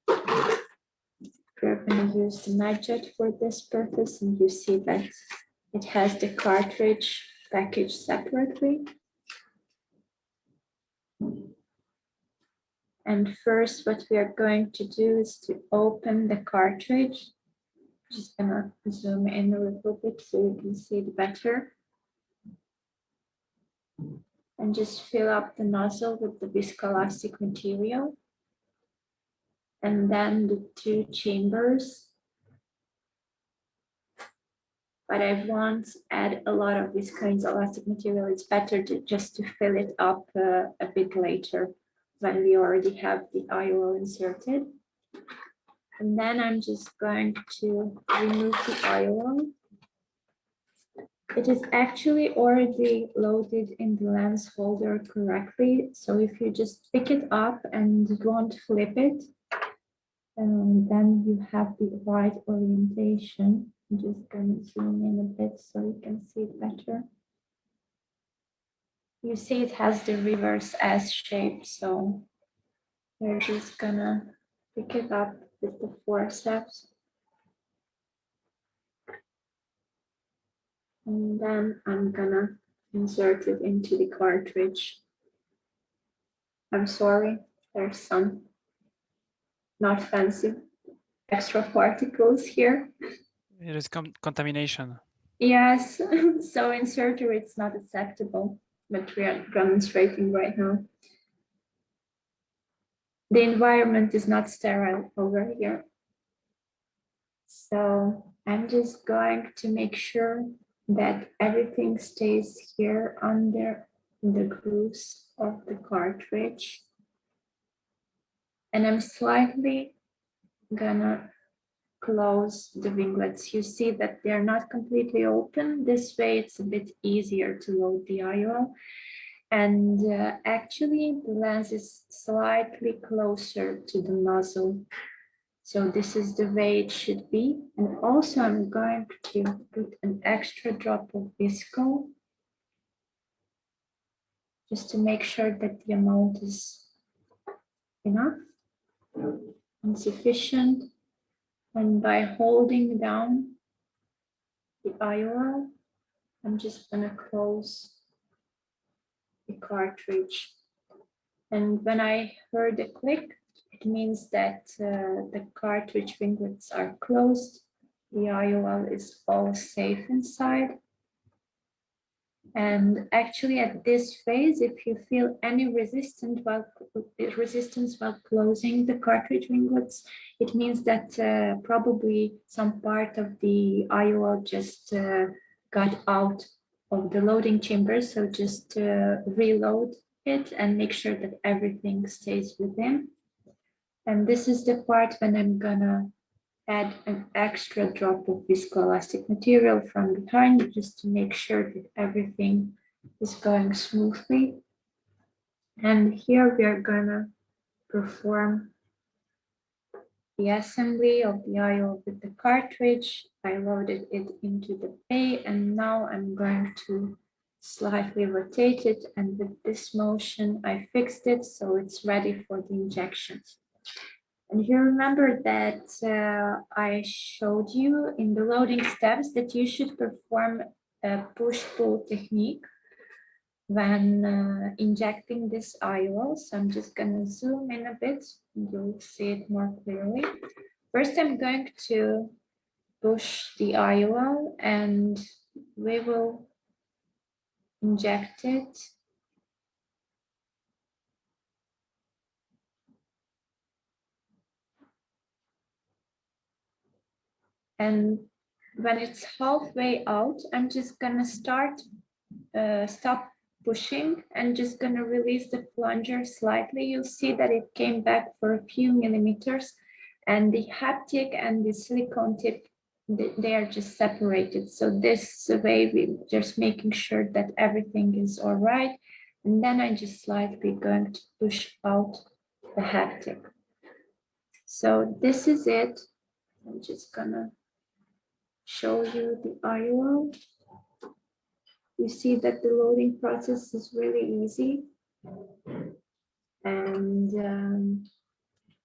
We're going to use the MedJet for this purpose, and you see that it has the cartridge packaged separately. And first, what we are going to do is to open the cartridge. Just gonna zoom in a little bit so you can see it better. and just fill up the nozzle with the viscoelastic material. And then the 2 chambers. But I won't add a lot of viscoelastic material. It's better just to fill it up a bit later when we already have the IOL inserted. And then I'm just going to remove the IOL. It is actually already loaded in the lens holder correctly. So if you just pick it up and don't flip it, then you have the right orientation. I'm just going to zoom in a bit so you can see it better. You see it has the reverse S shape, so we're just gonna pick it up with the forceps. And then I'm gonna insert it into the cartridge. I'm sorry, there's some not fancy extra particles here. It is contamination. Yes, so in surgery it's not acceptable, but we are demonstrating right now. The environment is not sterile over here. So I'm just going to make sure that everything stays here under the grooves of the cartridge. And I'm slightly gonna close the winglets. You see that they're not completely open. This way it's a bit easier to load the IOL. And actually the lens is slightly closer to the nozzle. So this is the way it should be. And also I'm going to put an extra drop of visco just to make sure that the amount is enough and sufficient. And by holding down the IOL, I'm just gonna close the cartridge. And when I heard a click, it means that the cartridge winglets are closed. The IOL is all safe inside. And actually at this phase, if you feel any resistance while closing the cartridge winglets, it means that probably some part of the IOL just got out of the loading chamber. So just reload it and make sure that everything stays within. And this is the part when I'm gonna add an extra drop of viscoelastic material from behind just to make sure that everything is going smoothly. And here we are gonna perform the assembly of the IOL with the cartridge. I loaded it into the bay and now I'm going to slightly rotate it, and with this motion I fixed it so it's ready for the injections. And you remember that I showed you in the loading steps that you should perform a push-pull technique when injecting this IOL. So I'm just going to zoom in a bit and you'll see it more clearly. First, I'm going to push the IOL and we will inject it. And when it's halfway out, I'm just gonna stop pushing and just gonna release the plunger slightly. You'll see that it came back for a few millimeters, and the haptic and the silicone tip, they are just separated. So this way we're just making sure that everything is all right. And then I'm just slightly going to push out the haptic. So this is it. I'm just gonna show you the IOL. You see that the loading process is really easy. And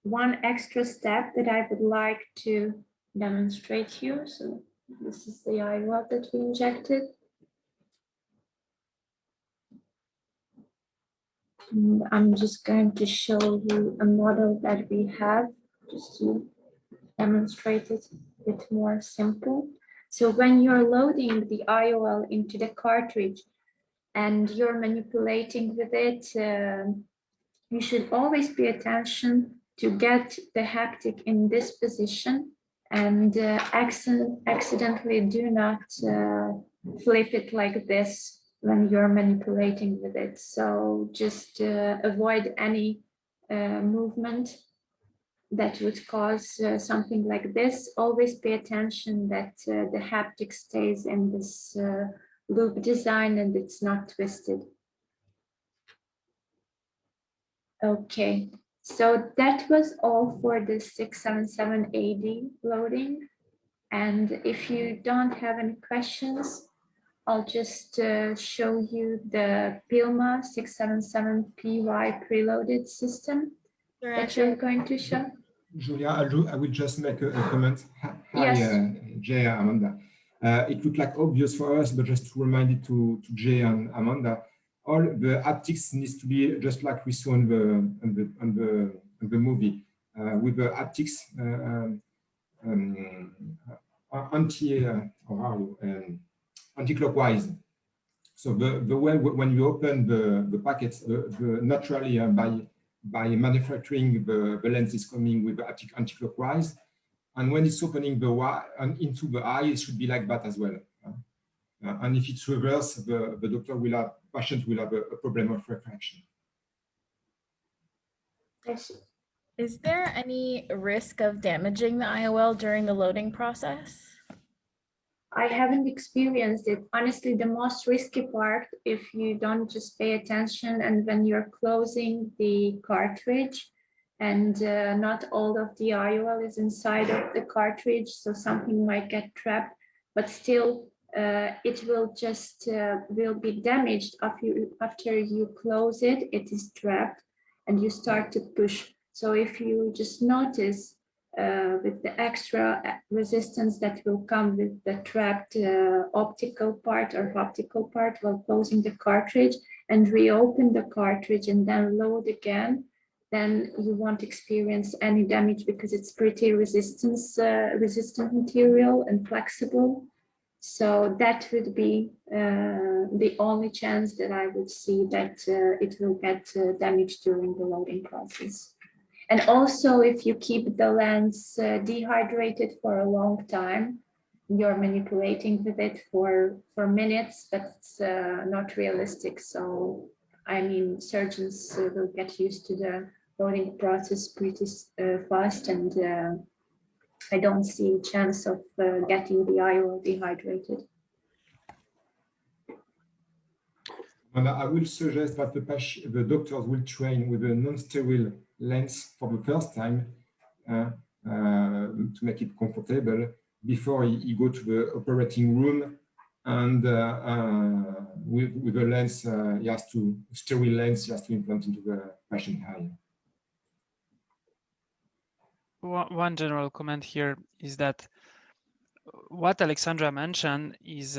one extra step that I would like to demonstrate here. So this is the IOL that we injected. And I'm just going to show you a model that we have just to demonstrate it a bit more simple. So when you're loading the IOL into the cartridge, and you're manipulating with it, you should always pay attention to get the haptic in this position, and accidentally do not flip it like this when you're manipulating with it. So just avoid any movement that would cause something like this. Always pay attention that the haptic stays in this loop design and it's not twisted. Okay, so that was all for the 677 AD loading. And if you don't have any questions, I'll just show you the PILMA 677 PY preloaded system that you're going to show. Julia, I will just make a comment. Hi, Yes. Jay, Amanda. It looked like obvious for us, but just to remind it to Jay and Amanda, all the haptics needs to be just like we saw on the movie, with the haptics anti-clockwise. So the way when you open the packets, naturally by manufacturing, the lens is coming with the haptic anti-clockwise, and when it's opening the Y and into the eye, it should be like that as well. And if it's reverse, the doctor will have, patient will have a problem of refraction. Is there any risk of damaging the IOL during the loading process? I haven't experienced it. Honestly, the most risky part, if you don't just pay attention and when you're closing the cartridge and not all of the IOL is inside of the cartridge, so something might get trapped, but still it will just will be damaged after you close it, it is trapped and you start to push. So if you just notice with the extra resistance that will come with the trapped optical part or optical part while closing the cartridge, and reopen the cartridge and then load again, then you won't experience any damage because it's pretty resistant material and flexible. So that would be the only chance that I would see that it will get damaged during the loading process. And also, if you keep the lens dehydrated for a long time, you're manipulating with it for minutes, but it's not realistic. So, I mean, surgeons will get used to the loading process pretty fast, and I don't see a chance of getting the IOL dehydrated. And I will suggest that the doctors will train with a non-sterile lens for the first time to make it comfortable before he go to the operating room, and with the lens, he has to sterile lens, he has to implant into the patient eye. One general comment here is that what Alexandra mentioned is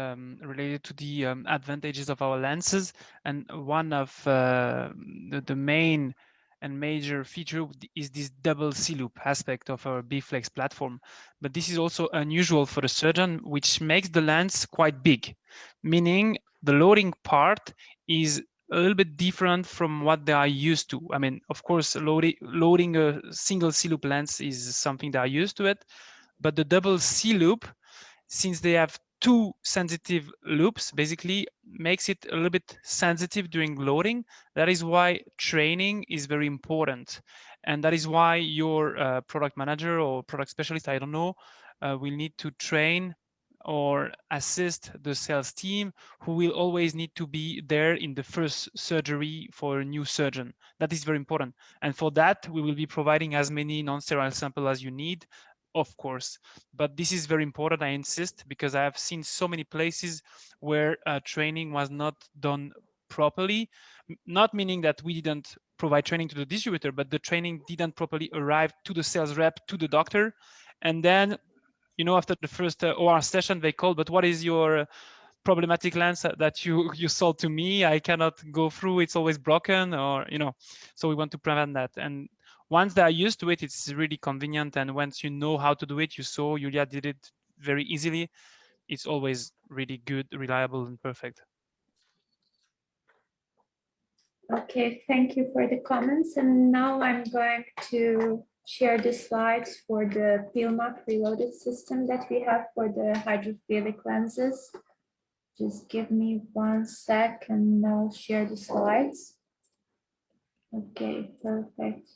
related to the advantages of our lenses, and one of the main and major feature is this double C-loop aspect of our B-Flex platform. But this is also unusual for the surgeon, which makes the lens quite big, meaning the loading part is a little bit different from what they are used to. I mean, of course, loading a single C-loop lens is something they are used to it, but the double C-loop, since they have two sensitive loops, basically makes it a little bit sensitive during loading. That is why training is very important. And that is why your product manager or product specialist, I don't know, will need to train or assist the sales team, who will always need to be there in the first surgery for a new surgeon. That is very important. And for that, we will be providing as many non-sterile samples as you need, of course. But this is very important, I insist, because I have seen so many places where training was not done properly, not meaning that we didn't provide training to the distributor, but the training didn't properly arrive to the sales rep, to the doctor. And then, you know, after the first OR session, they called, but what is your problematic lens that you sold to me? I cannot go through, it's always broken, or, you know, so we want to prevent that. And once they are used to it, it's really convenient. And once you know how to do it, you saw Julia did it very easily. It's always really good, reliable, and perfect. Okay, thank you for the comments. And now I'm going to share the slides for the PILMA preloaded system that we have for the hydrophilic lenses. Just give me 1 sec and I'll share the slides. Okay, perfect.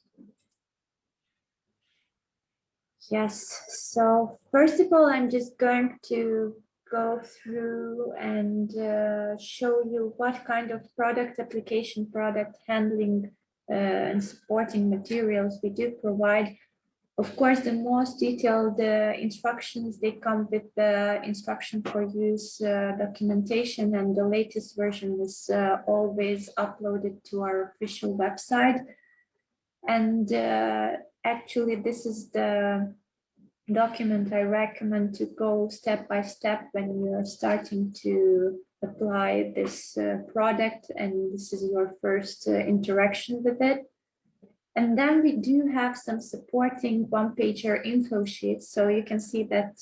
Yes, so first of all, I'm just going to go through and show you what kind of product application, product handling and supporting materials we do provide. Of course, the most detailed instructions, they come with the instruction for use documentation, and the latest version is always uploaded to our official website. And actually, this is the document I recommend to go step by step when you're starting to apply this product and this is your first interaction with it. And then we do have some supporting one-pager info sheets. So you can see that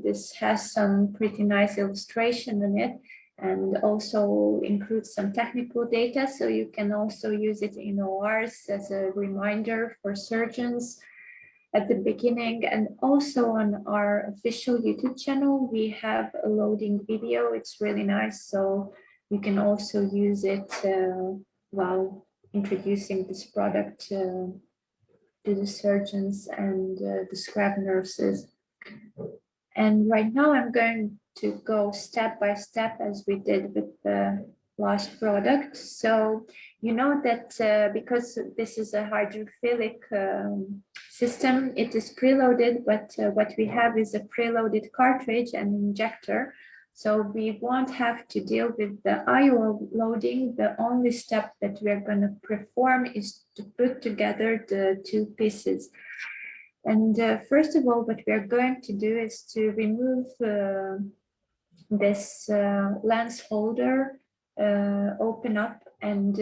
this has some pretty nice illustration in it and also includes some technical data. So you can also use it in ORs as a reminder for surgeons at the beginning. And also on our official YouTube channel, we have a loading video. It's really nice. So you can also use it while introducing this product to the surgeons and the scrub nurses. And right now I'm going to go step by step as we did with the last product. So you know that because this is a hydrophilic system, it is preloaded, but what we have is a preloaded cartridge and injector. So we won't have to deal with the IOL loading. The only step that we're going to perform is to put together the two pieces. And first of all, what we're going to do is to remove this lens holder, open up and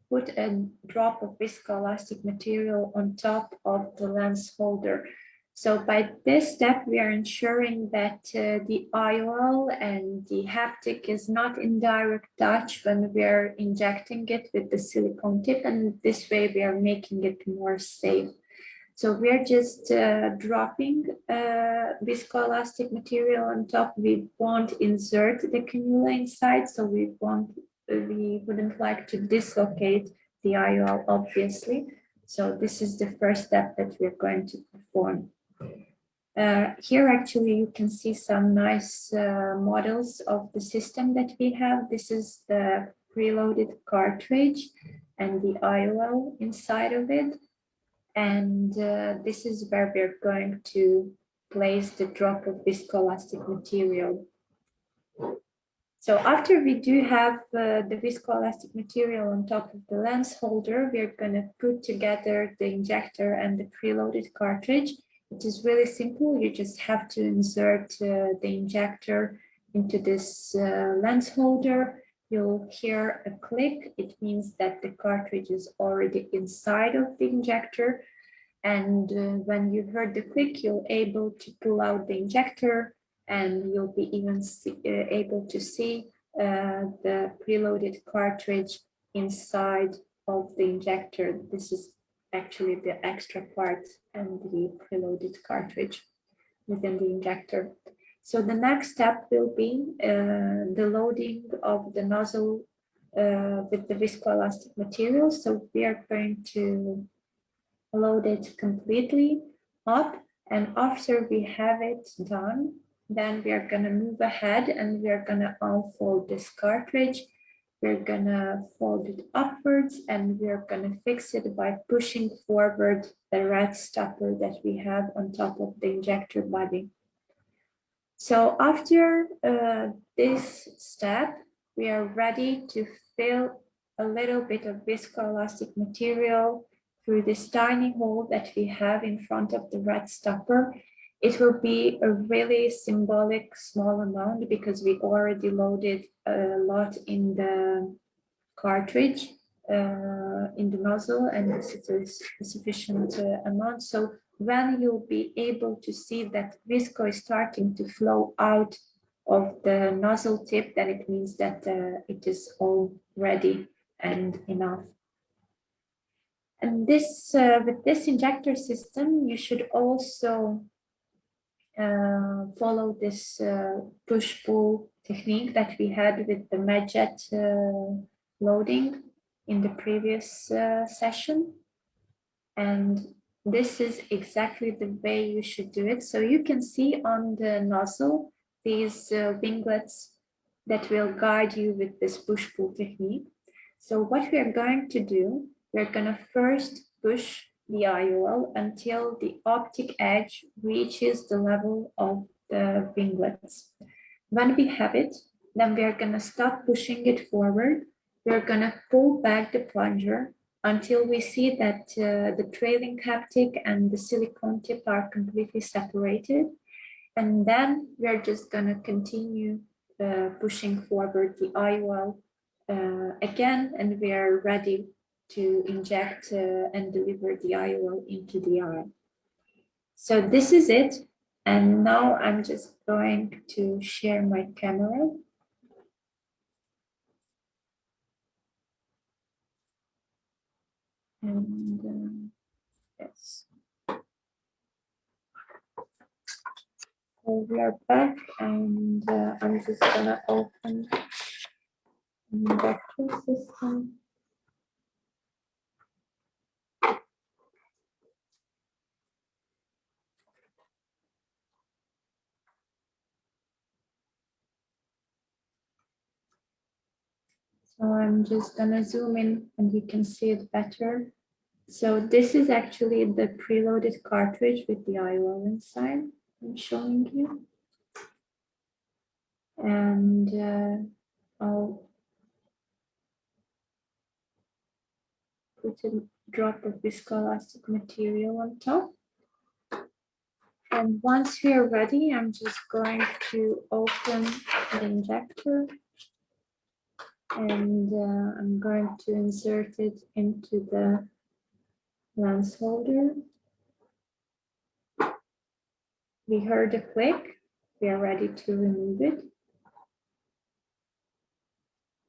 put a drop of viscoelastic material on top of the lens holder. So by this step, we are ensuring that the IOL and the haptic is not in direct touch when we are injecting it with the silicone tip, and this way we are making it more safe. So we are just dropping viscoelastic material on top. We won't insert the cannula inside, so we wouldn't like to dislocate the IOL, obviously. So this is the first step that we're going to perform. Here, actually, you can see some nice models of the system that we have. This is the preloaded cartridge and the IOL inside of it. And this is where we're going to place the drop of viscoelastic material. So after we do have the viscoelastic material on top of the lens holder, we're going to put together the injector and the preloaded cartridge. It is really simple. You just have to insert the injector into this lens holder. You'll hear a click. It means that the cartridge is already inside of the injector. And when you heard the click, you're able to pull out the injector, and you'll be even able to see the preloaded cartridge inside of the injector. This is actually the extra part and the preloaded cartridge within the injector. So the next step will be the loading of the nozzle with the viscoelastic material. So we are going to load it completely up, and after we have it done, then we are going to move ahead and we are going to unfold this cartridge. We're going to fold it upwards and we're going to fix it by pushing forward the red stopper that we have on top of the injector body. So after this step, we are ready to fill a little bit of viscoelastic material through this tiny hole that we have in front of the red stopper. It will be a really symbolic small amount because we already loaded a lot in the cartridge, in the nozzle, and this is a sufficient amount. So when you'll be able to see that visco is starting to flow out of the nozzle tip, then it means that it is all ready and enough. And this with this injector system, you should also follow this push-pull technique that we had with the MedJet loading in the previous session. And this is exactly the way you should do it. So you can see on the nozzle these winglets that will guide you with this push-pull technique. So what we are going to do, we're going to first push the IOL until the optic edge reaches the level of the winglets. When we have it, then we are going to stop pushing it forward. We're going to pull back the plunger until we see that the trailing haptic and the silicone tip are completely separated. And then we're just going to continue pushing forward the IOL again, and we are ready to inject and deliver the IOL into the eye. So this is it. And now I'm just going to share my camera. And yes. So we are back, and I'm just gonna open the vector system. So I'm just gonna zoom in and you can see it better. So this is actually the preloaded cartridge with the IOL inside I'm showing you. And I'll put a drop of viscoelastic material on top. And once we are ready, I'm just going to open the injector. And I'm going to insert it into the lens holder. We heard a click. We are ready to remove it.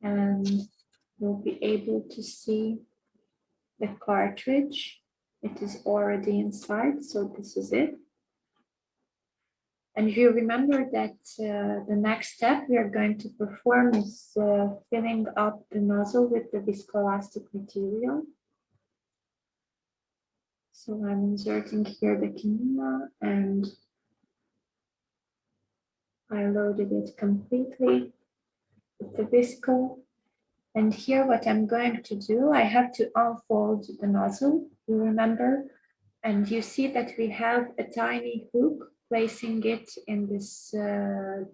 And you'll be able to see the cartridge. It is already inside, so this is it. And you remember that the next step we are going to perform is filling up the nozzle with the viscoelastic material. So I'm inserting here the cannula and I loaded it completely with the visco. And here what I'm going to do, I have to unfold the nozzle, you remember, and you see that we have a tiny hook placing it in this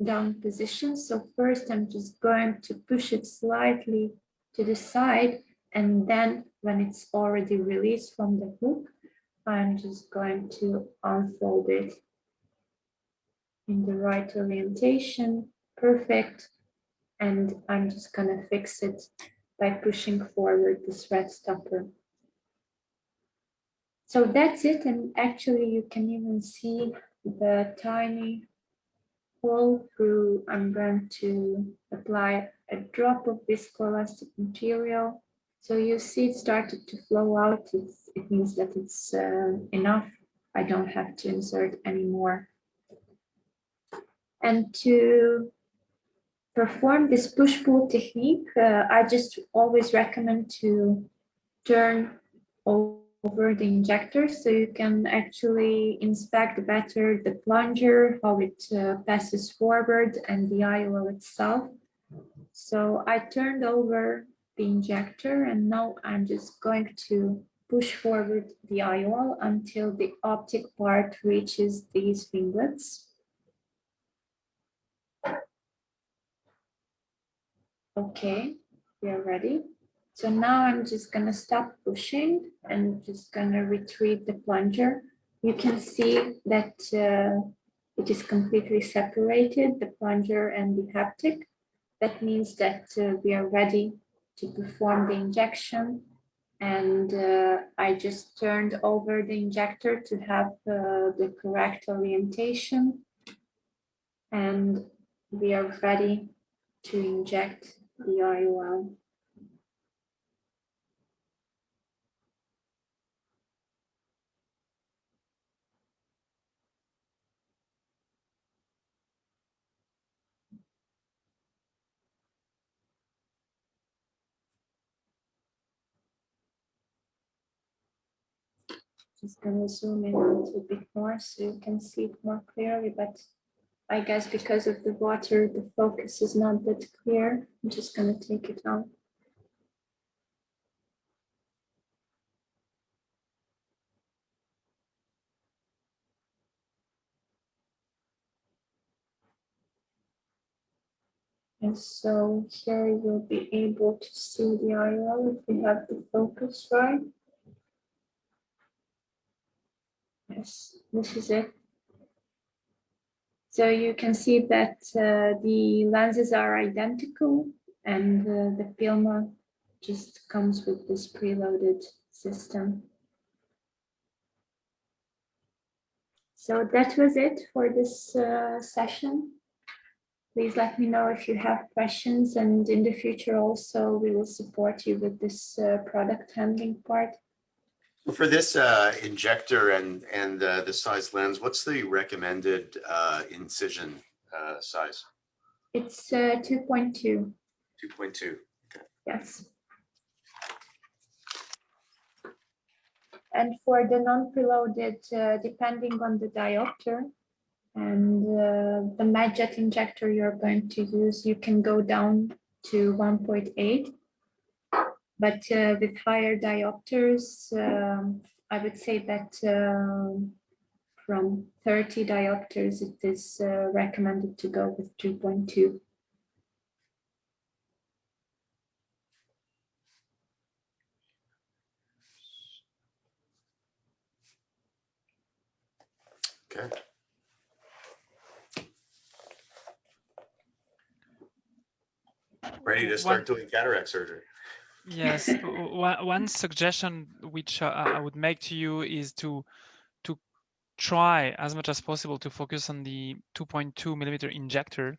down position. So first I'm just going to push it slightly to the side, and then when it's already released from the hook, I'm just going to unfold it in the right orientation, perfect. And I'm just gonna fix it by pushing forward the thread stopper. So that's it, and actually you can even see the tiny hole through. I'm going to apply a drop of viscoelastic material. So you see it started to flow out. It means that it's enough. I don't have to insert any more. And to perform this push-pull technique, I just always recommend to turn over the injector so you can actually inspect better the plunger, how it passes forward, and the IOL itself. So I turned over the injector, and now I'm just going to push forward the IOL until the optic part reaches these winglets. Okay, we are ready. So now I'm just gonna stop pushing and just gonna retrieve the plunger. You can see that it is completely separated, the plunger and the haptic. That means that we are ready to perform the injection. And I just turned over the injector to have the correct orientation. And we are ready to inject the IOL. Just gonna zoom in a little bit more so you can see it more clearly, but I guess because of the water, the focus is not that clear. I'm just gonna take it out. And so here you'll be able to see the IOL if we have the focus right. Yes, this is it. So you can see that the lenses are identical and the Pilma just comes with this preloaded system. So that was it for this session. Please let me know if you have questions, and in the future also we will support you with this product handling part. For this injector and the size lens, what's the recommended incision size? It's 2.2. 2.2. Okay. Yes. And for the non-preloaded, depending on the diopter and the MedJet injector you're going to use, you can go down to 1.8. But with higher diopters, I would say that from 30 diopters, it is recommended to go with 2.2. Okay. Ready to start doing cataract surgery. Yes, one suggestion which I would make to you is to try as much as possible to focus on the 2.2 millimeter injector,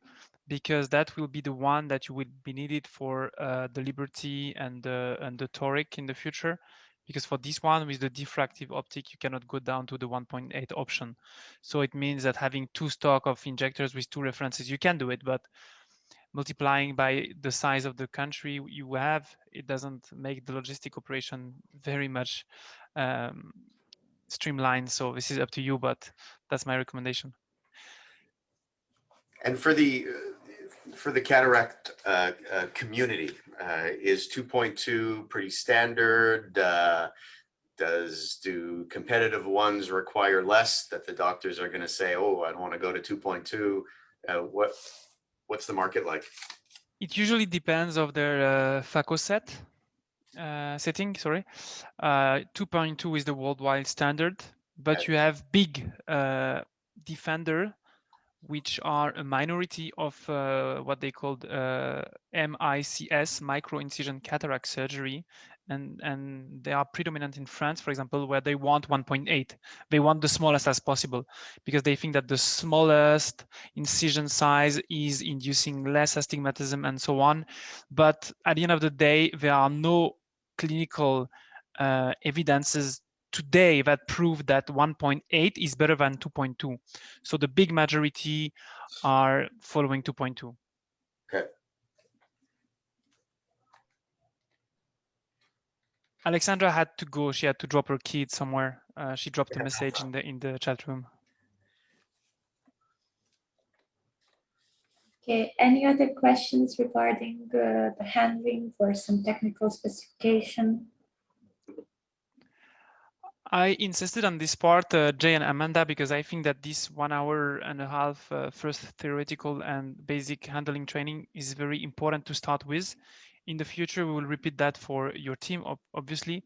because that will be the one that you will be needed for the Liberty and the Toric in the future. Because for this one with the diffractive optic, you cannot go down to the 1.8 option. So it means that having two stock of injectors with two references, you can do it, but multiplying by the size of the country you have, it doesn't make the logistic operation very much streamlined. So this is up to you, but that's my recommendation. And for the cataract community, is 2.2 pretty standard? Do competitive ones require less, that the doctors are going to say, oh, I don't want to go to 2.2? What's the market like? It usually depends of their phaco setting. Sorry, 2.2 is the worldwide standard, but Okay. you have big defender, which are a minority of what they called MICS, micro incision cataract surgery, and they are predominant in France, for example, where they want 1.8. They want the smallest as possible because they think that the smallest incision size is inducing less astigmatism and so on. But at the end of the day, there are no clinical evidences today that prove that 1.8 is better than 2.2. So the big majority are following 2.2. Okay. Alexandra had to go. She had to drop her kid somewhere. She dropped a message in the chat room. Okay, any other questions regarding the handling for some technical specification? I insisted on this part, Jay and Amanda, because I think that this 1.5 hours first theoretical and basic handling training is very important to start with. In the future, we will repeat that for your team, obviously.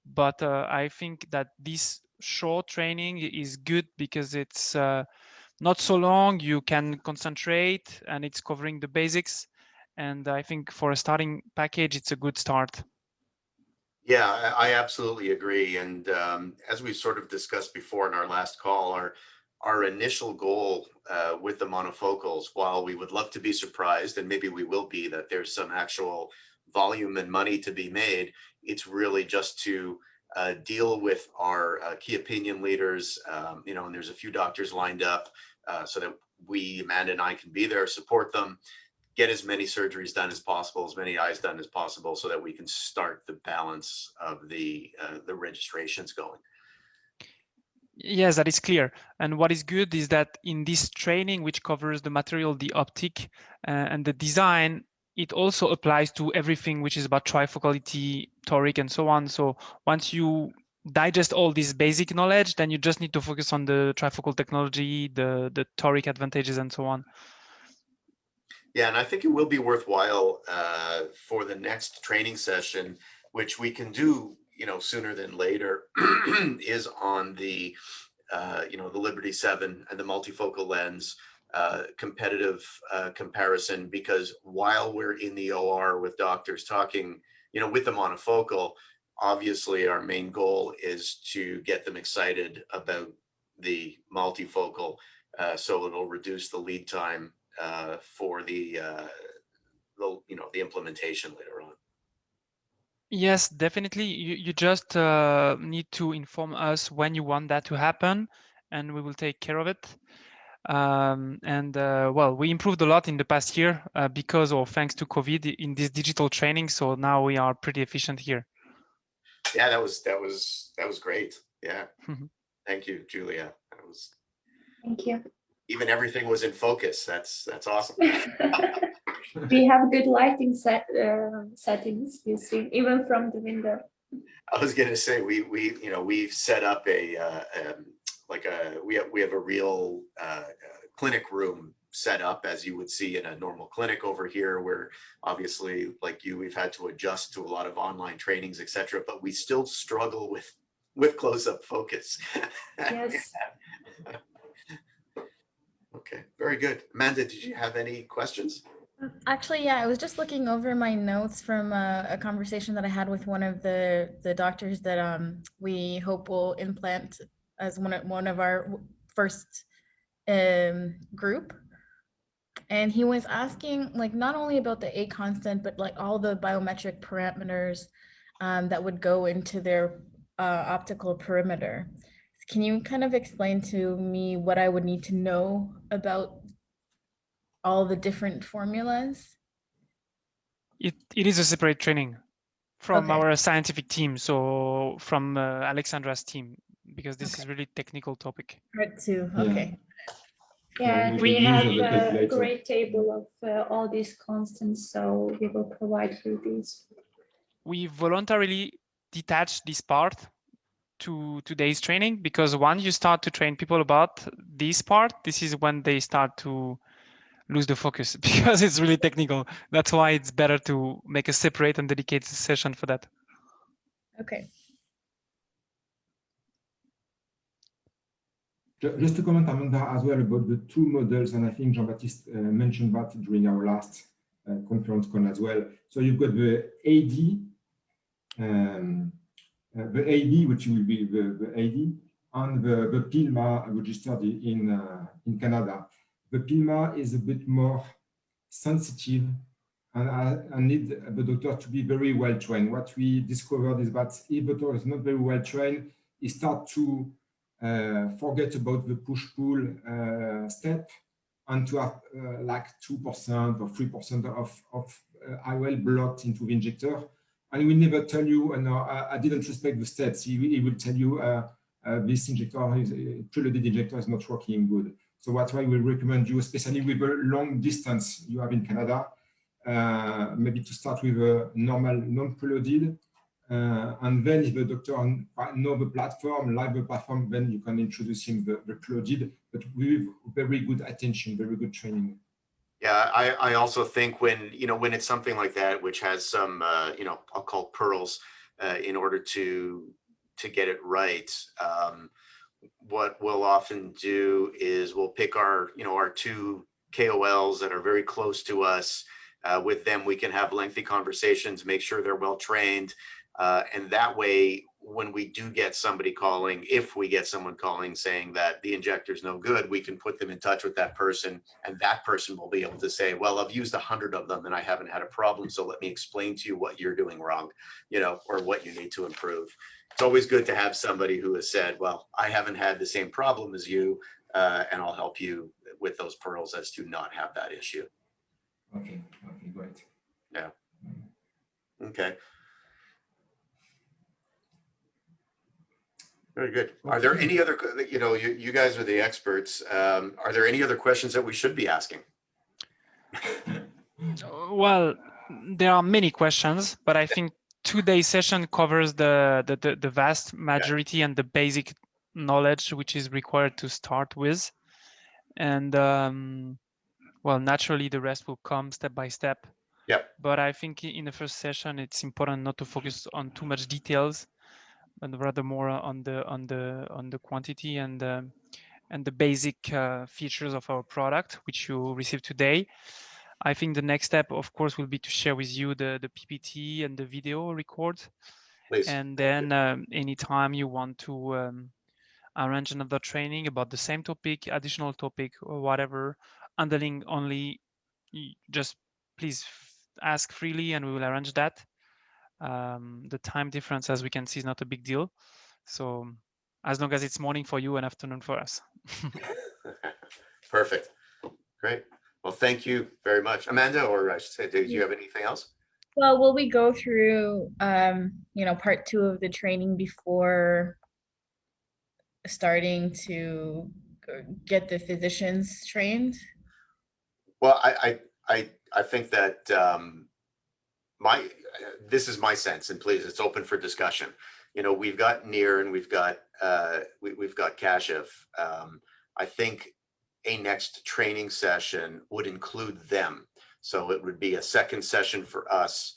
But I think that this short training is good because it's not so long. You can concentrate and it's covering the basics. And I think for a starting package, it's a good start. Yeah, I absolutely agree. And as we sort of discussed before in our last call, our initial goal with the monofocals, while we would love to be surprised, and maybe we will be, that there's some actual volume and money to be made, it's really just to deal with our key opinion leaders, you know, and there's a few doctors lined up so that we, Amanda and I, can be there, support them, get as many surgeries done as possible, as many eyes done as possible, so that we can start the balance of the registrations going. Yes, that is clear. And what is good is that in this training, which covers the material, the optic, and the design, it also applies to everything which is about trifocality, toric, and so on. So once you digest all this basic knowledge, then you just need to focus on the trifocal technology, the toric advantages, and so on. Yeah, and I think it will be worthwhile for the next training session, which we can do, you know, sooner than later, is on the, you know, the Liberty 7 and the multifocal lens competitive comparison, because while we're in the OR with doctors talking, you know, with the monofocal, obviously our main goal is to get them excited about the multifocal, so it'll reduce the lead time for the you know, the implementation later on. Yes, definitely. You just need to inform us when you want that to happen, and we will take care of it. Well, we improved a lot in the past year because or thanks to COVID in this digital training. So now we are pretty efficient here. Yeah, that was great. Yeah. Thank you, Julia. That was. Thank you. Even everything was in focus. That's awesome. We have good lighting settings, you see, even from the window. I was gonna say we you know, we've set up a like we have a real clinic room set up as you would see in a normal clinic over here, where obviously, like you, we've had to adjust to a lot of online trainings, etc. But we still struggle with close-up focus. Yes. Okay, very good. Amanda, did you have any questions? Actually, yeah, I was just looking over my notes from a conversation that I had with one of the doctors that we hope will implant as one of our first group. And he was asking, like, not only about the A constant, but like all the biometric parameters that would go into their optical perimeter. Can you kind of explain to me what I would need to know about all the different formulas? It is a separate training from Okay. our scientific team, so from Alexandra's team, because this is really technical topic. Part two, okay. Yeah, we have a great table of all these constants, so we will provide you these. We voluntarily detached this part to today's training, because once you start to train people about this part, this is when they start to lose the focus, because it's really technical. That's why it's better to make a separate and dedicated session for that. Okay. Just to comment, Amanda, as well about the two models, and I think Jean-Baptiste mentioned that during our last conference call as well. So you've got the AD, which will be the AD, and the PILMA registered in Canada. The PILMA is a bit more sensitive, and I need the doctor to be very well trained. What we discovered is that if the doctor is not very well trained, he starts to forget about the push-pull step, and to have like 2% or 3% of IOL blocked into the injector. And he will never tell you, no, I didn't respect the steps. He will tell you this injector, preloaded injector is not working good. So that's why we recommend you, especially with a long distance you have in Canada, maybe to start with a normal non-preloaded. And then if the doctor knows the platform, like the platform, then you can introduce him the preloaded, but with very good attention, very good training. Yeah, I also think when it's something like that, which has some, I'll call pearls, in order to get it right, what we'll often do is we'll pick our two KOLs that are very close to us. With them, we can have lengthy conversations, make sure they're well trained. And that way, when we do get somebody calling, if we get someone calling saying that the injector is no good, we can put them in touch with that person, and that person will be able to say, well, I've used 100 of them and I haven't had a problem, so let me explain to you what you're doing wrong, you know, or what you need to improve. It's always good to have somebody who has said, well, I haven't had the same problem as you, and I'll help you with those pearls as to not have that issue. Okay, great. Yeah. Okay. Very good. Are there any other, you know, you guys are the experts. Are there any other questions that we should be asking? Well, there are many questions, but I think today's session covers the vast majority and the basic knowledge which is required to start with. And well, naturally the rest will come step by step. Yep. But I think in the first session, it's important not to focus on too much details, but rather more on the quantity and the basic features of our product, which you received today. I think the next step, of course, will be to share with you the PPT and the video record. Please. And then anytime you want to arrange another training about the same topic, additional topic, or whatever, handling only, just please ask freely and we will arrange that. The time difference, as we can see, is not a big deal. So as long as it's morning for you and afternoon for us. Perfect. Great. Well, thank you very much. Amanda, or I should say, do you have anything else? Well, will we go through, you know, part 2 of the training before starting to get the physicians trained? Well, I think that this is my sense, and please, it's open for discussion. You know, we've got Nir and we've got Kashev. I think a next training session would include them. So it would be a second session for us.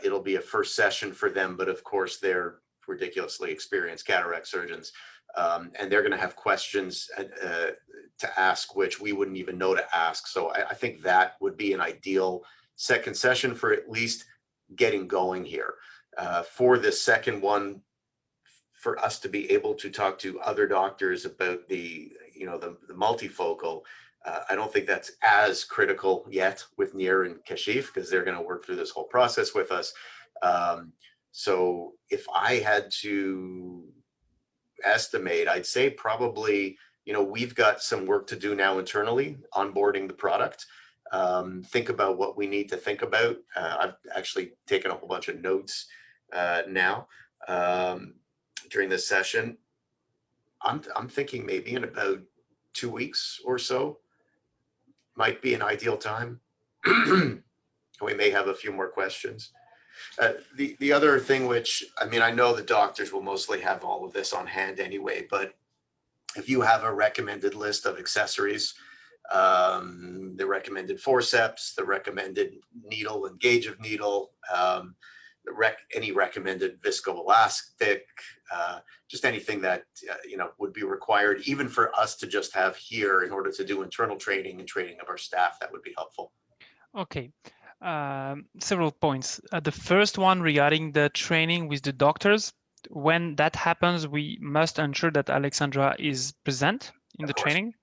It'll be a first session for them, but of course they're ridiculously experienced cataract surgeons. And they're going to have questions to ask, which we wouldn't even know to ask. So I think that would be an ideal second session for at least getting going here. For the second one, for us to be able to talk to other doctors about the multifocal, I don't think that's as critical yet with Nir and Kashif, because they're going to work through this whole process with us. So if I had to estimate, I'd say probably, you know, we've got some work to do now internally, onboarding the product. Think about what we need to think about. I've actually taken a whole bunch of notes now during this session. I'm thinking maybe in about 2 weeks or so might be an ideal time. We may have a few more questions. The other thing, which, I mean, I know the doctors will mostly have all of this on hand anyway, but if you have a recommended list of accessories, the recommended forceps, the recommended needle and gauge of needle, any recommended viscoelastic, just anything that would be required even for us to just have here in order to do internal training and training of our staff, that would be helpful. Okay, several points. The first one regarding the training with the doctors. When that happens, we must ensure that Alexandra is present in the training,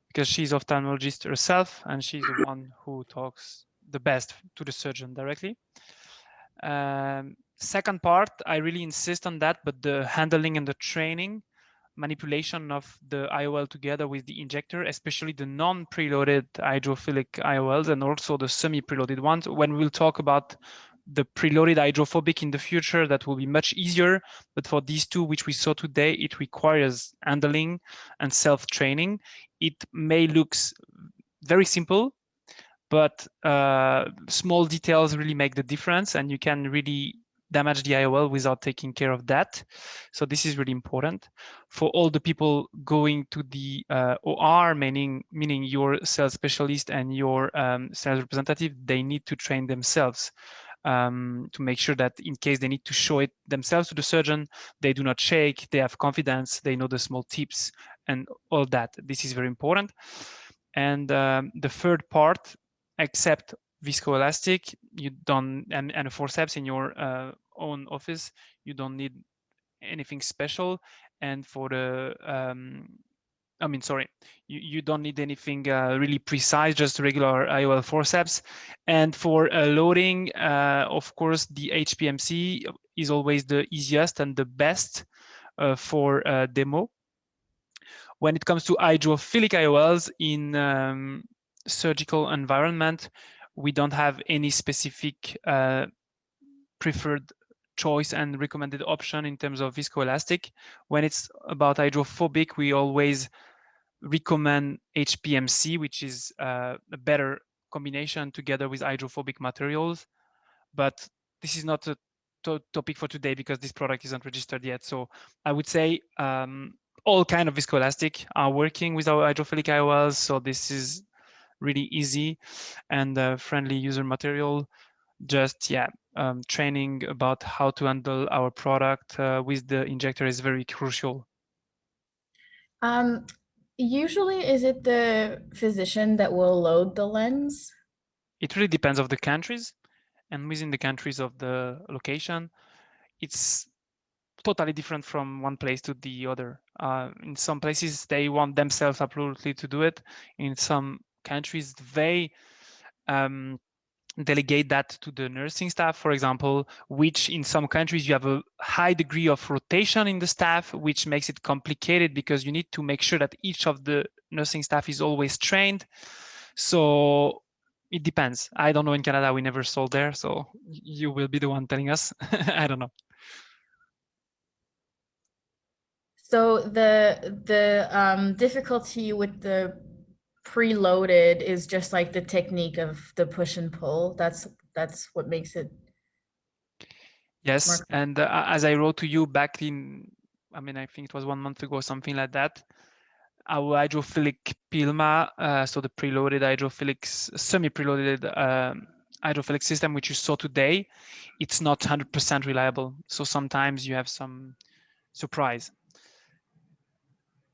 because she's ophthalmologist herself and she's the one who talks the best to the surgeon directly. Second part, I really insist on that, but the handling and the training, manipulation of the IOL together with the injector, especially the non-preloaded hydrophilic IOLs and also the semi-preloaded ones. When we'll talk about the preloaded hydrophobic in the future, that will be much easier. But for these two, which we saw today, it requires handling and self-training. It may look very simple, but small details really make the difference, and you can really damage the IOL without taking care of that. So this is really important. For all the people going to the OR, meaning your sales specialist and your sales representative, they need to train themselves to make sure that in case they need to show it themselves to the surgeon, they do not shake, they have confidence, they know the small tips and all that. This is very important. And the third part, except viscoelastic, you don't, and a forceps in your own office, you don't need anything special. And for the you don't need anything really precise, just regular IOL forceps. And for loading, of course, the HPMC is always the easiest and the best for demo. When it comes to hydrophilic IOLs in surgical environment, we don't have any specific preferred choice and recommended option in terms of viscoelastic. When it's about hydrophobic, we always recommend HPMC, which is a better combination together with hydrophobic materials. But this is not a topic for today because this product isn't registered yet. So I would say all kind of viscoelastic are working with our hydrophilic IOLs. So this is really easy and friendly user material. Just training about how to handle our product with the injector is very crucial. Usually, is it the physician that will load the lens? It really depends of the countries, and within the countries of the location, it's totally different from one place to the other. In some places, they want themselves absolutely to do it. In some countries, they delegate that to the nursing staff, for example, which in some countries you have a high degree of rotation in the staff, which makes it complicated because you need to make sure that each of the nursing staff is always trained. So it depends. I don't know in Canada, we never sold there, so you will be the one telling us. I don't know. So the difficulty with the preloaded is just like the technique of the push and pull. That's what makes it. Yes, and as I wrote to you back in, I think it was 1 month ago, something like that. Our hydrophilic PILMA, so the preloaded hydrophilic, semi-preloaded hydrophilic system, which you saw today, it's not 100% reliable. So sometimes you have some surprise.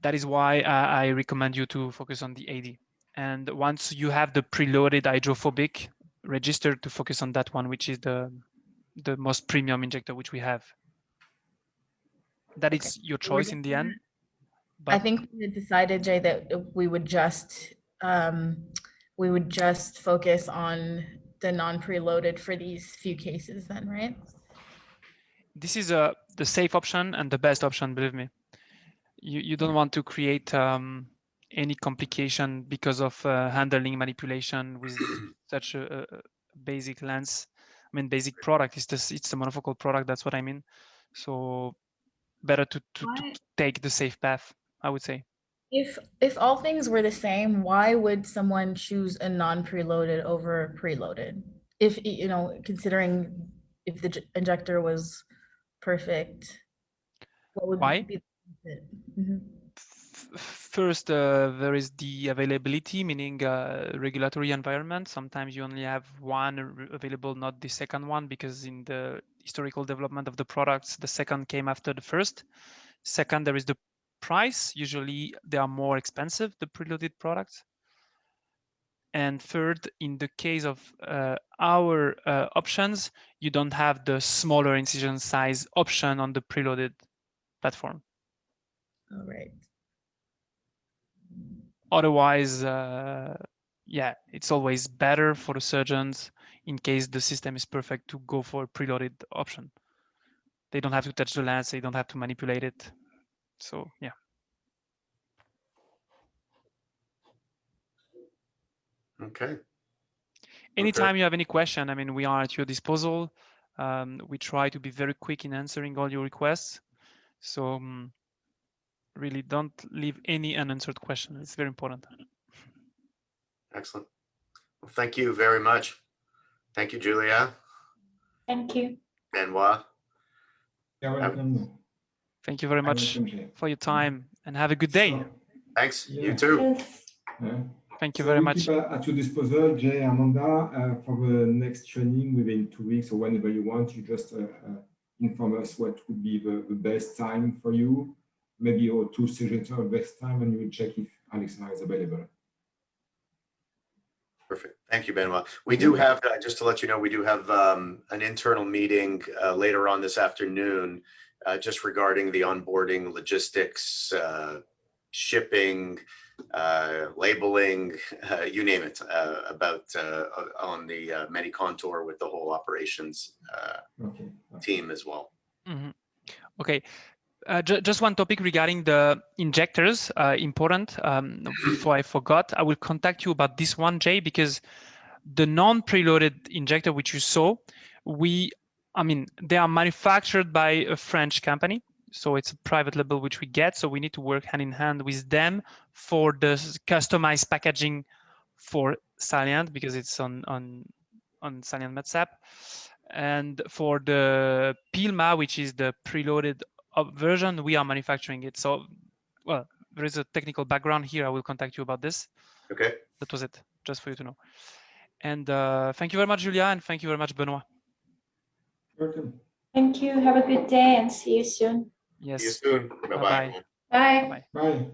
That is why I recommend you to focus on the AD. And once you have the preloaded hydrophobic, register to focus on that one, which is the most premium injector which we have. That is your choice in the end. But I think we decided, Jay, that we would just focus on the non-preloaded for these few cases then, right? This is the safe option and the best option, believe me. You don't want to create any complication because of handling manipulation with such a basic lens. Basic product. It's a monofocal product. That's what I mean. So better to take the safe path, I would say. If all things were the same, why would someone choose a non-preloaded over preloaded? If considering if the injector was perfect, what would be it? Mm-hmm. First, there is the availability, meaning regulatory environment. Sometimes you only have one available, not the second one, because in the historical development of the products, the second came after the first. Second, there is the price. Usually they are more expensive, the preloaded products. And third, in the case of our options, you don't have the smaller incision size option on the preloaded platform. All right. Otherwise, it's always better for the surgeons in case the system is perfect to go for a preloaded option. They don't have to touch the lens, they don't have to manipulate it. So, yeah. Okay. Anytime you have any question, we are at your disposal. We try to be very quick in answering all your requests. So really don't leave any unanswered question. It's very important. Excellent. Well, thank you very much. Thank you, Julia. Thank you. Benoit. You're welcome. Thank you very much for your time and have a good day. Thanks. You too. Thank you very much. We keep at your disposal, Jay, Amanda, for the next training within 2 weeks or whenever you want. You just inform us what would be the best time for you. Maybe your two suggestions are best time, and you will check if Alexandra is available. Perfect. Thank you, Benoit. We do have, just to let you know, we do have an internal meeting later on this afternoon just regarding the onboarding, logistics, shipping, labeling, you name it, about on the Medicontur with the whole operations team as well. Mm-hmm. Okay. Just one topic regarding the injectors, important. Before I forgot, I will contact you about this one, Jay, because the non-preloaded injector which you saw, they are manufactured by a French company. So it's a private label which we get. So we need to work hand in hand with them for the customized packaging for Salient, because it's on Salient MedSap. And for the Pilma, which is the preloaded version, we are manufacturing it. So, well, there is a technical background here. I will contact you about this. Okay. That was it, just for you to know. And thank you very much, Julia, and thank you very much, Benoit. Welcome. Thank you. Have a good day and see you soon. Yes. See you soon. Bye-bye. Bye. Bye.